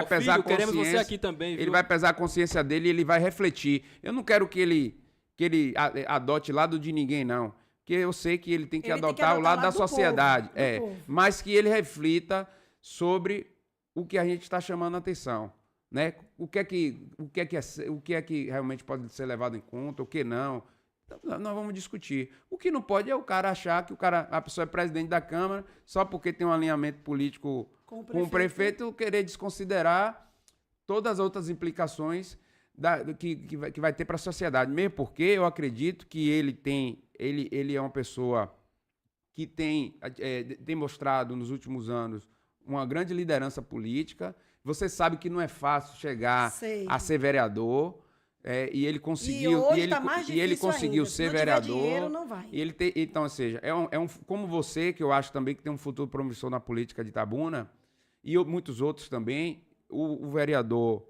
pesar a consciência. Queremos você aqui também, viu? Ele vai pesar a consciência dele e ele vai refletir. Eu não quero que ele adote lado de ninguém, não. Porque eu sei que ele tem que adotar o lado da sociedade. Povo. Mas que ele reflita sobre o que a gente está chamando a atenção. Né? O que é que realmente pode ser levado em conta, o que não. Então, nós vamos discutir. O que não pode é o cara achar que a pessoa é presidente da Câmara só porque tem um alinhamento político com o prefeito querer desconsiderar todas as outras implicações que vai ter para a sociedade. Mesmo porque eu acredito que ele é uma pessoa que tem demonstrado nos últimos anos uma grande liderança política. Você sabe que não é fácil chegar a ser vereador. E ele conseguiu, ele conseguiu ainda. ser Se não vereador. Dinheiro, não vai. Então, ou seja, como você, que eu acho também que tem um futuro promissor na política de Itabuna, e muitos outros também, o vereador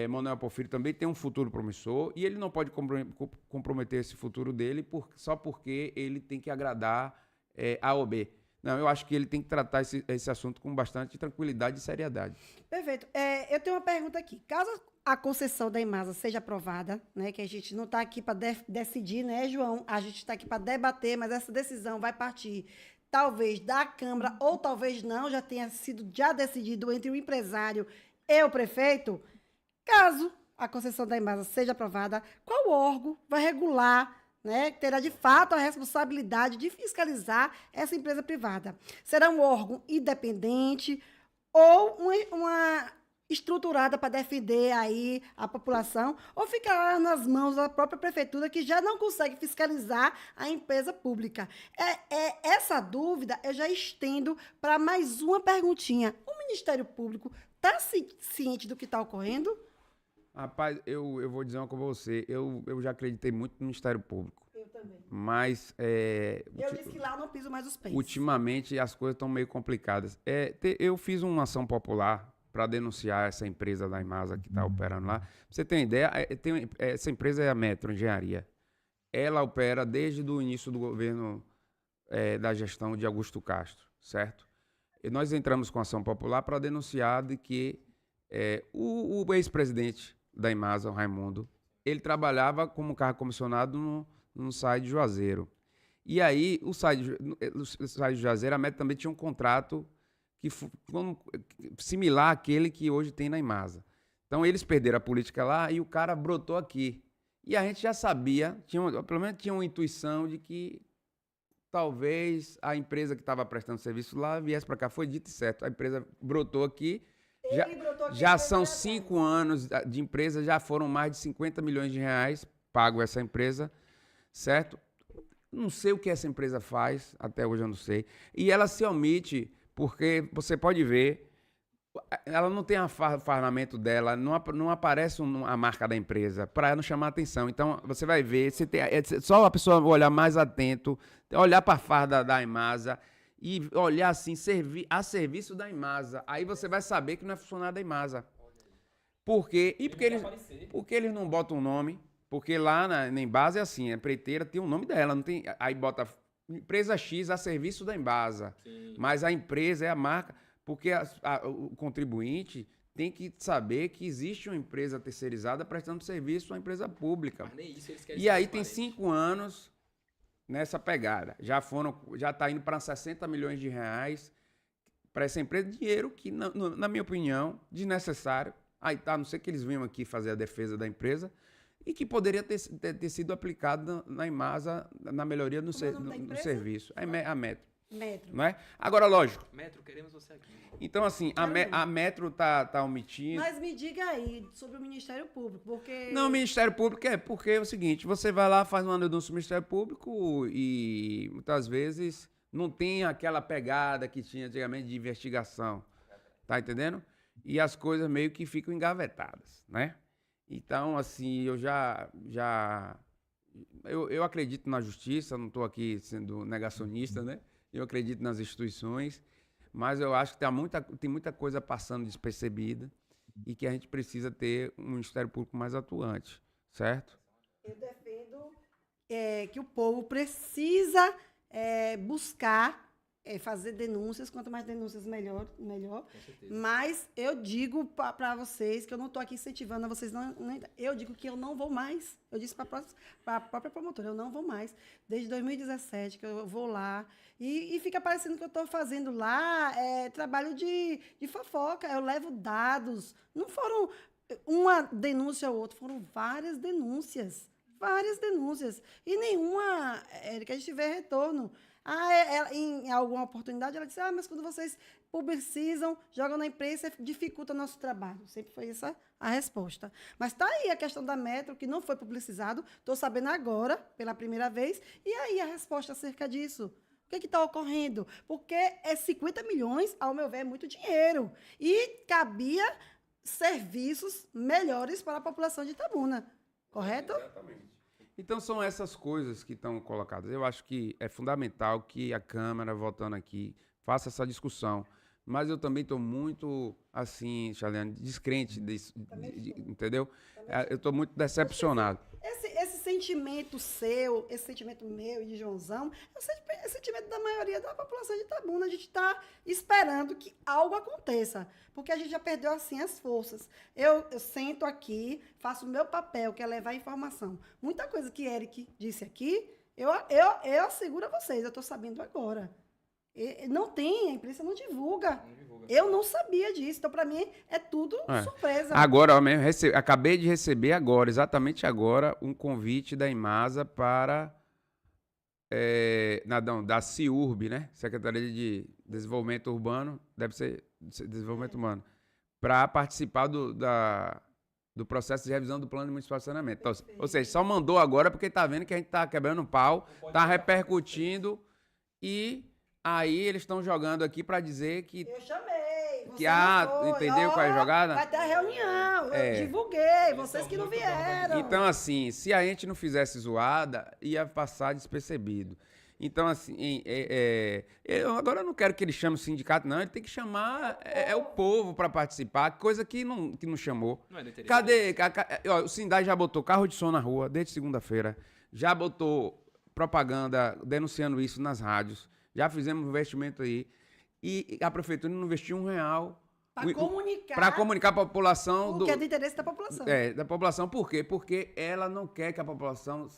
Manuel Porfírio também tem um futuro promissor, e ele não pode comprometer esse futuro dele só porque ele tem que agradar A ou B. Não, eu acho que ele tem que tratar esse assunto com bastante tranquilidade e seriedade. Perfeito. Eu tenho uma pergunta aqui. Caso a concessão da Imasa seja aprovada, né, que a gente não está aqui para decidir, né, João? A gente está aqui para debater, mas essa decisão vai partir talvez da Câmara ou talvez não, já tenha sido decidido entre o empresário e o prefeito. Caso a concessão da Imasa seja aprovada, qual órgão vai regular, né, terá de fato a responsabilidade de fiscalizar essa empresa privada? Será um órgão independente ou uma estruturada para defender aí a população, ou ficará nas mãos da própria prefeitura, que já não consegue fiscalizar a empresa pública? Essa dúvida eu já estendo para mais uma perguntinha. O Ministério Público está ciente do que está ocorrendo? Rapaz, eu vou dizer uma coisa pra você. Eu já acreditei muito no Ministério Público. Eu também. Mas Eu disse que lá eu não piso mais os pés. ultimamente as coisas estão meio complicadas. Eu fiz uma ação popular para denunciar essa empresa da Imasa que está operando lá. Pra você ter uma ideia, essa empresa é a Metro Engenharia. Ela opera desde o início do governo da gestão de Augusto Castro, certo? E nós entramos com ação popular para denunciar de que o ex-presidente da Imasa, o Raimundo, ele trabalhava como cargo comissionado no SAI de Juazeiro. E aí, o SAI de Juazeiro, a Metro também tinha um contrato similar àquele que hoje tem na Imasa. Então, eles perderam a política lá e o cara brotou aqui. E a gente já sabia, pelo menos tinha uma intuição de que talvez a empresa que estava prestando serviço lá viesse para cá. Foi dito e certo. A empresa brotou aqui. Já são 5 anos de empresa, já foram mais de 50 milhões de reais pago essa empresa, certo? Não sei o que essa empresa faz, até hoje eu não sei. E ela se omite porque você pode ver, ela não tem o fardamento dela, não aparece a marca da empresa para não chamar atenção. Então, você vai ver, só a pessoa olhar mais atento, olhar para a farda da Imasa e olhar assim, a serviço da Imasa. Aí você vai saber que não é funcionário da Imasa. Por quê? Porque eles não botam um nome. Porque lá na Embasa é assim, a empreiteira tem o nome dela, não tem, aí bota empresa X a serviço da Embasa. Sim. Mas a empresa é a marca, porque o contribuinte tem que saber que existe uma empresa terceirizada prestando serviço a uma empresa pública. Mas nem isso eles querem. E aí tem 5 anos nessa pegada. Já está indo para 60 milhões de reais para essa empresa, dinheiro que, na minha opinião, desnecessário. Aí tá, não sei que eles venham aqui fazer a defesa da empresa, e que poderia ter sido aplicado na Imasa, na melhoria no serviço. A Metro. Não é? Agora, lógico. Metro, queremos você aqui. Então, assim, a Metro tá omitindo. Mas me diga aí sobre o Ministério Público, porque... Não, o Ministério Público porque é o seguinte, você vai lá, faz uma denúncia no Ministério Público e muitas vezes não tem aquela pegada que tinha antigamente de investigação. Tá entendendo? E as coisas meio que ficam engavetadas, né? Então, assim, eu acredito na justiça, não estou aqui sendo negacionista, né? Eu acredito nas instituições, mas eu acho que tem muita coisa passando despercebida e que a gente precisa ter um Ministério Público mais atuante, certo? Eu defendo que o povo precisa buscar fazer denúncias, quanto mais denúncias, melhor. Mas eu digo para vocês que eu não estou aqui incentivando a vocês. Eu digo que eu não vou mais. Eu disse para a própria promotora, eu não vou mais. Desde 2017 que eu vou lá. E fica parecendo que eu estou fazendo lá trabalho de fofoca. Eu levo dados. Não foram uma denúncia ou outra, foram várias denúncias. Várias denúncias. E nenhuma, Érica, a gente vê retorno. Em alguma oportunidade, ela disse, mas quando vocês publicizam, jogam na imprensa, dificulta o nosso trabalho. Sempre foi essa a resposta. Mas está aí a questão da Metro, que não foi publicizado, estou sabendo agora, pela primeira vez, e aí a resposta acerca disso. O que está ocorrendo? Porque 50 milhões, ao meu ver, é muito dinheiro. E cabia serviços melhores para a população de Itabuna. Correto? Exatamente. Então, são essas coisas que estão colocadas. Eu acho que é fundamental que a Câmara, voltando aqui, faça essa discussão. Mas eu também estou muito, assim, Charliane, descrente disso, entendeu? Eu estou muito decepcionado. Esse sentimento seu, esse sentimento meu e de Joãozão, é o sentimento da maioria da população de Itabuna. A gente está esperando que algo aconteça, porque a gente já perdeu, assim, as forças. Eu sento aqui, faço o meu papel, que é levar informação. Muita coisa que Eric disse aqui, eu asseguro a vocês, eu estou sabendo agora. Não tem, a imprensa não divulga. Eu não sabia disso. Então, para mim, é tudo surpresa. Agora, acabei de receber agora, exatamente agora, um convite da Imasa para da CIURB, né? Secretaria de Desenvolvimento Urbano, deve ser Desenvolvimento Humano, para participar do processo de revisão do Plano Municipal de Saneamento. Então, ou seja, só mandou agora porque está vendo que a gente está quebrando pau, está repercutindo e aí eles estão jogando aqui para dizer que... Eu chamei. Você entendeu qual é a jogada? Vai ter a reunião, eu divulguei, vocês que não vieram. Então, assim, se a gente não fizesse zoada, ia passar despercebido. Então, assim, eu agora não quero que ele chame o sindicato, não. Ele tem que chamar o povo para participar, coisa que não chamou. Não é do interesse. Cadê? O Sindai já botou carro de som na rua desde segunda-feira, já botou propaganda denunciando isso nas rádios, já fizemos um investimento aí. E a prefeitura não investiu R$1 para comunicar a população. O que é do interesse da população. Da população. Por quê? Porque ela não quer que a população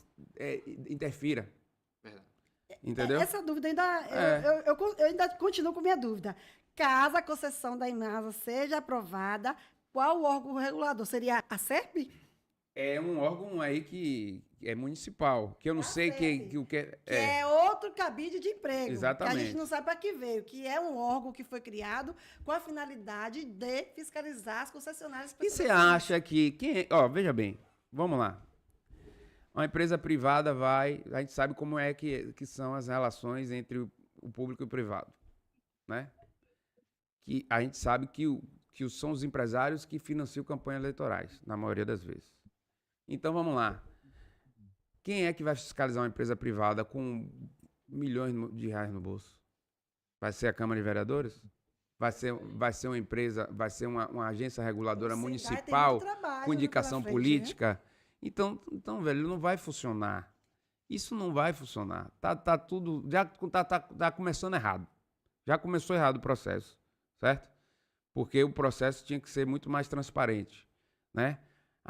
interfira. Entendeu? Essa dúvida ainda... Eu ainda continuo com minha dúvida. Caso a concessão da Imasa seja aprovada, qual o órgão regulador? Seria a SERP? É um órgão aí que é municipal, que eu não sei o que é. Que é outro cabide de emprego. Exatamente. Que a gente não sabe para que veio, que é um órgão que foi criado com a finalidade de fiscalizar as concessionárias. E você acha que... veja bem, vamos lá. Uma empresa privada a gente sabe como é que são as relações entre o público e o privado, né? Que a gente sabe que são os empresários que financiam campanhas eleitorais, na maioria das vezes. Então, vamos lá. Quem é que vai fiscalizar uma empresa privada com milhões de reais no bolso? Vai ser a Câmara de Vereadores? Vai ser uma empresa, vai ser uma agência reguladora municipal com indicação política? Né? Então, velho, não vai funcionar. Isso não vai funcionar. Tá tudo... Já tá começando errado. Já começou errado o processo, certo? Porque o processo tinha que ser muito mais transparente, né?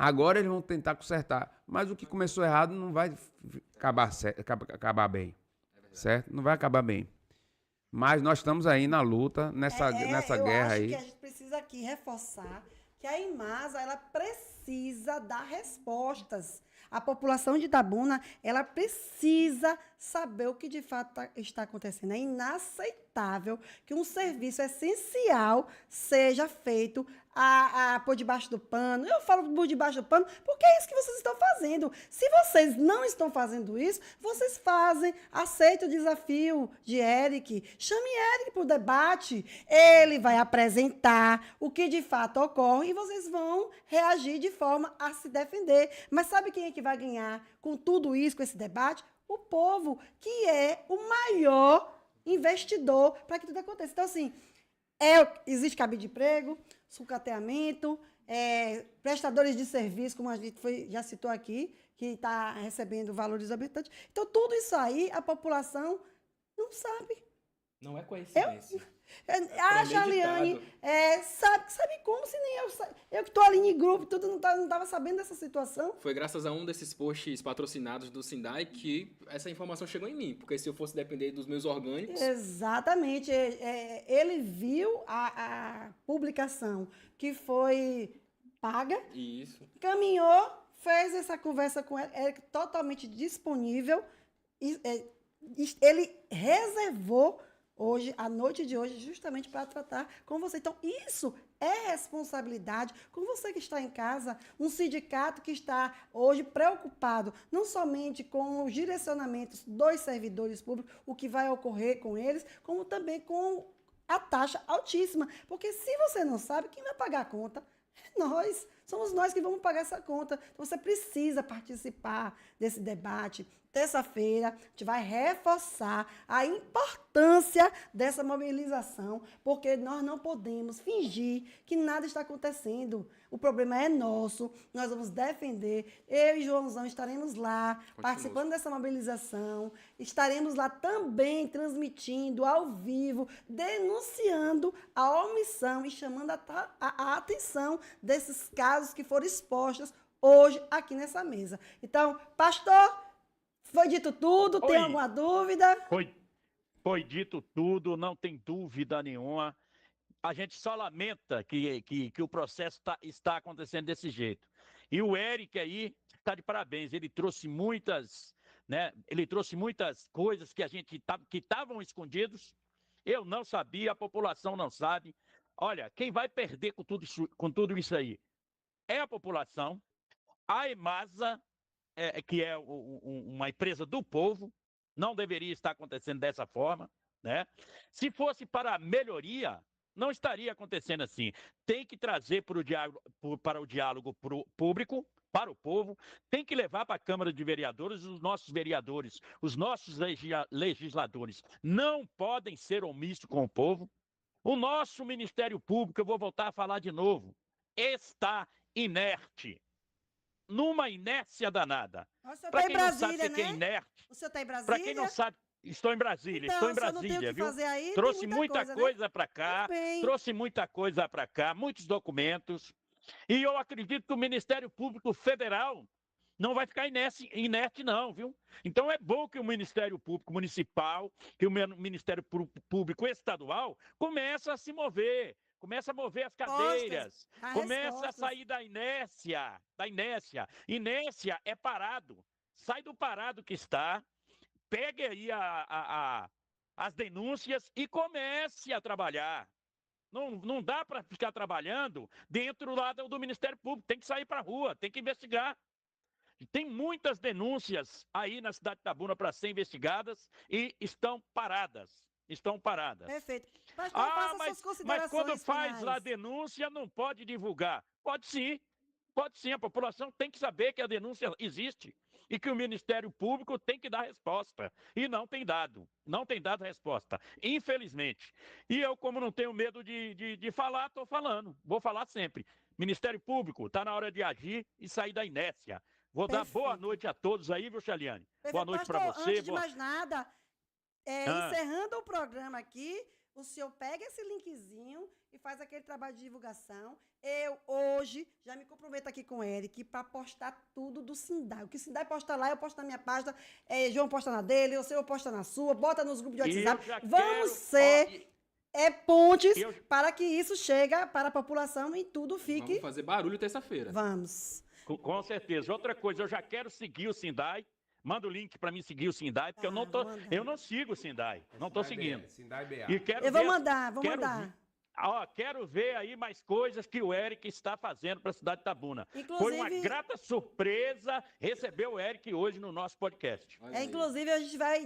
Agora eles vão tentar consertar. Mas o que começou errado não vai acabar bem, certo? Não vai acabar bem. Mas nós estamos aí na luta, nessa guerra aí. Eu acho que a gente precisa aqui reforçar que a Imasa, ela precisa dar respostas. A população de Itabuna, ela precisa saber o que de fato está acontecendo. É inaceitável que um serviço essencial seja feito por debaixo do pano. Eu falo por debaixo do pano porque é isso que vocês estão fazendo. Se vocês não estão fazendo isso, vocês fazem. Aceita o desafio de Eric. Chame Eric para o debate. Ele vai apresentar o que de fato ocorre e vocês vão reagir de forma a se defender. Mas sabe quem é que vai ganhar com tudo isso, com esse debate? O povo, que é o maior investidor para que tudo aconteça. Então, assim, existe cabide de emprego, sucateamento, prestadores de serviço, como a gente já citou aqui, que está recebendo valores exorbitantes. Então, tudo isso aí, a população não sabe. Não é coincidência. Charliane, sabe como, se nem eu que estou ali em grupo, tudo não estava sabendo dessa situação? Foi graças a um desses posts patrocinados do Sindai que essa informação chegou em mim, porque se eu fosse depender dos meus orgânicos... Exatamente. Ele viu a publicação que foi paga, Isso. Caminhou, fez essa conversa com ele totalmente disponível, ele reservou hoje, a noite de hoje, justamente para tratar com você. Então, isso é responsabilidade com você que está em casa, um sindicato que está hoje preocupado não somente com os direcionamentos dos servidores públicos, o que vai ocorrer com eles, como também com a taxa altíssima. Porque se você não sabe, quem vai pagar a conta? É nós. Somos nós que vamos pagar essa conta. Então, você precisa participar desse debate. Terça-feira, a gente vai reforçar a importância dessa mobilização, porque nós não podemos fingir que nada está acontecendo. O problema é nosso, nós vamos defender. Eu e Joãozão estaremos lá, participando dessa mobilização. Estaremos lá também transmitindo ao vivo, denunciando a omissão e chamando a atenção desses casos que foram expostos hoje aqui nessa mesa. Então, pastor, foi dito tudo? Tem alguma dúvida? Foi dito tudo, não tem dúvida nenhuma. A gente só lamenta que o processo está acontecendo desse jeito. E o Eric aí está de parabéns. Ele trouxe muitas, né? Ele trouxe muitas coisas que que estavam escondidos. Eu não sabia, a população não sabe. Olha, quem vai perder com tudo isso aí é a população, a EMASA, que é uma empresa do povo, não deveria estar acontecendo dessa forma, né? Se fosse para a melhoria, não estaria acontecendo assim. Tem que trazer para o diálogo público, para o povo, tem que levar para a Câmara de Vereadores os nossos vereadores, os nossos legisladores. Não podem ser omissos com o povo. O nosso Ministério Público, eu vou voltar a falar de novo, está inerte. Numa inércia danada. Para quem não sabe o que é inerte. O senhor está em Brasília? Para quem não sabe, estou em Brasília, então, estou em Brasília, viu? Aí, trouxe muita coisa para cá, muitos documentos. E eu acredito que o Ministério Público Federal não vai ficar inerte não, viu? Então é bom que o Ministério Público Municipal, que o Ministério Público Estadual comece a se mover. Começa a mover as cadeiras, começa a sair da inércia, Inércia é parado. Sai do parado que está, pegue aí as denúncias e comece a trabalhar. Não dá para ficar trabalhando dentro lá do Ministério Público, tem que sair para a rua, tem que investigar. Tem muitas denúncias aí na cidade de Itabuna para ser investigadas e estão paradas. Perfeito. Pastor, mas quando faz a denúncia, não pode divulgar. Pode sim. A população tem que saber que a denúncia existe e que o Ministério Público tem que dar resposta. E não tem dado resposta, infelizmente. E eu, como não tenho medo de falar, estou falando. Vou falar sempre. Ministério Público, está na hora de agir e sair da inércia. Vou dar boa noite a todos aí, viu, Chaliane? Boa noite para você. Antes de mais nada, encerrando o programa aqui, o senhor pega esse linkzinho e faz aquele trabalho de divulgação. Eu, hoje, já me comprometo aqui com o Eric para postar tudo do Sindai. O que o Sindai posta lá, eu posto na minha página, João posta na dele, o senhor posta na sua, bota nos grupos de WhatsApp. Vamos ser pontes para que isso chegue para a população e tudo fique... Vamos fazer barulho terça-feira. Vamos. Com certeza. Outra coisa, eu já quero seguir o Sindai. Manda o link para mim seguir o Sindai, porque eu não sigo o Sindai. Não estou seguindo. Sindai BA. Eu vou mandar. Quero ver aí mais coisas que o Eric está fazendo para a cidade de Itabuna. Foi uma grata surpresa receber o Eric hoje no nosso podcast. Inclusive, a gente vai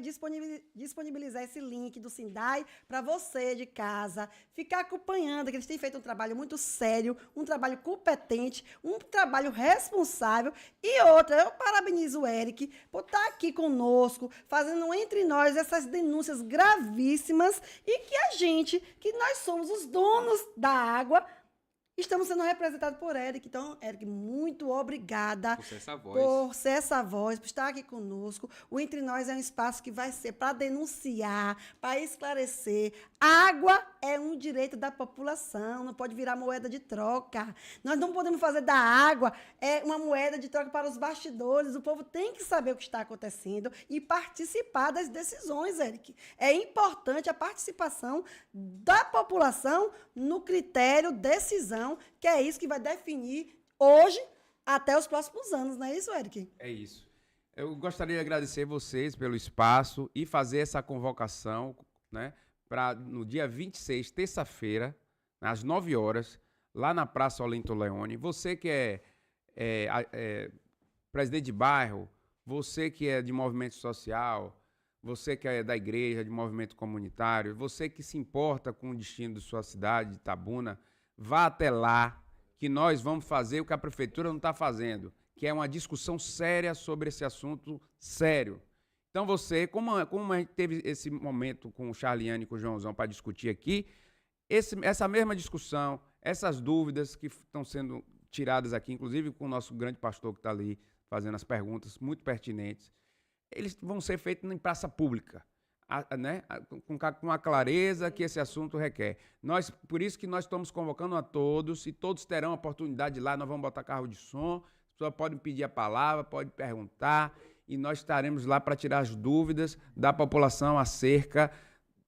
disponibilizar esse link do Sindai para você de casa ficar acompanhando, que eles têm feito um trabalho muito sério, um trabalho competente, um trabalho responsável. E outra, eu parabenizo o Eric por estar aqui conosco, fazendo entre nós essas denúncias gravíssimas e que nós somos os donos da água, estamos sendo representados por Eric. Então, Eric, muito obrigada por ser essa voz, por estar aqui conosco. O Entre Nós é um espaço que vai ser para denunciar, para esclarecer. Água é um direito da população, não pode virar moeda de troca. Nós não podemos fazer da água uma moeda de troca para os bastidores. O povo tem que saber o que está acontecendo e participar das decisões, Eric. É importante a participação da população no critério decisão, que é isso que vai definir hoje até os próximos anos, não é isso, Eric? É isso. Eu gostaria de agradecer vocês pelo espaço e fazer essa convocação, né, para no dia 26, terça-feira, às 9 horas, lá na Praça Olinto Leone. Você que é presidente de bairro, você que é de movimento social, você que é da igreja, de movimento comunitário, você que se importa com o destino de sua cidade, de Itabuna, vá até lá, que nós vamos fazer o que a prefeitura não está fazendo, que é uma discussão séria sobre esse assunto sério. Então você, como a gente teve esse momento com o Charliane e com o Joãozão para discutir aqui, essa mesma discussão, essas dúvidas que estão sendo tiradas aqui, inclusive com o nosso grande pastor que está ali fazendo as perguntas muito pertinentes, eles vão ser feitos em praça pública, né? com a clareza que esse assunto requer. Por isso que nós estamos convocando a todos, e todos terão a oportunidade de ir lá, nós vamos botar carro de som, as pessoas podem pedir a palavra, podem perguntar, e nós estaremos lá para tirar as dúvidas da população acerca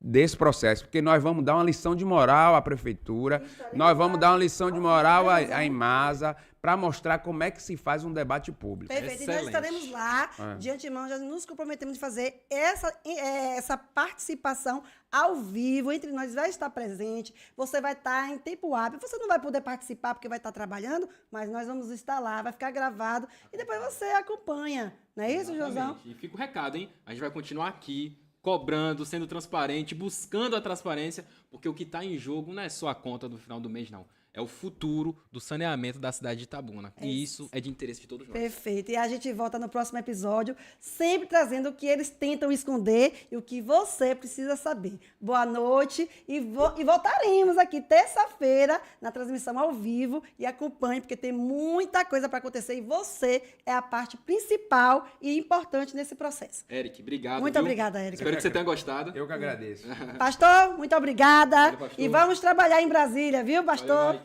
desse processo, porque nós vamos dar uma lição de moral à prefeitura, nós vamos dar uma lição de moral à Imasa, para mostrar como é que se faz um debate público. Perfeito. E nós estaremos lá, de antemão, já nos comprometemos de fazer essa participação ao vivo, entre nós vai estar presente, você vai estar em tempo hábil, você não vai poder participar porque vai estar trabalhando, mas nós vamos estar lá, vai ficar gravado, e depois você acompanha, não é isso, Josão? E fica o recado, hein? A gente vai continuar aqui, cobrando, sendo transparente, buscando a transparência, porque o que está em jogo não é só a conta do final do mês, não. É o futuro do saneamento da cidade de Itabuna. E isso é de interesse de todos nós. Perfeito. E a gente volta no próximo episódio, sempre trazendo o que eles tentam esconder e o que você precisa saber. Boa noite e voltaremos aqui terça-feira na transmissão ao vivo, e acompanhe, porque tem muita coisa para acontecer e você é a parte principal e importante nesse processo. Eric, obrigado. Muito obrigada, Eric. Espero que você tenha gostado. Eu que agradeço. Pastor, muito obrigada. Valeu, pastor. E vamos trabalhar em Brasília, viu, pastor? Valeu, Mike.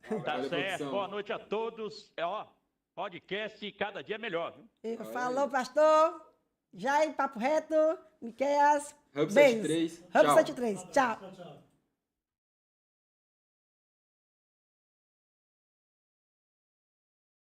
Tá Valeu, certo. produção. Boa noite a todos. Podcast cada dia melhor, viu? Falou, pastor. Jair, Papo Reto, Miqueias. Hub Beijos. 73. Hub Tchau. 73. Tchau. Tchau, tchau.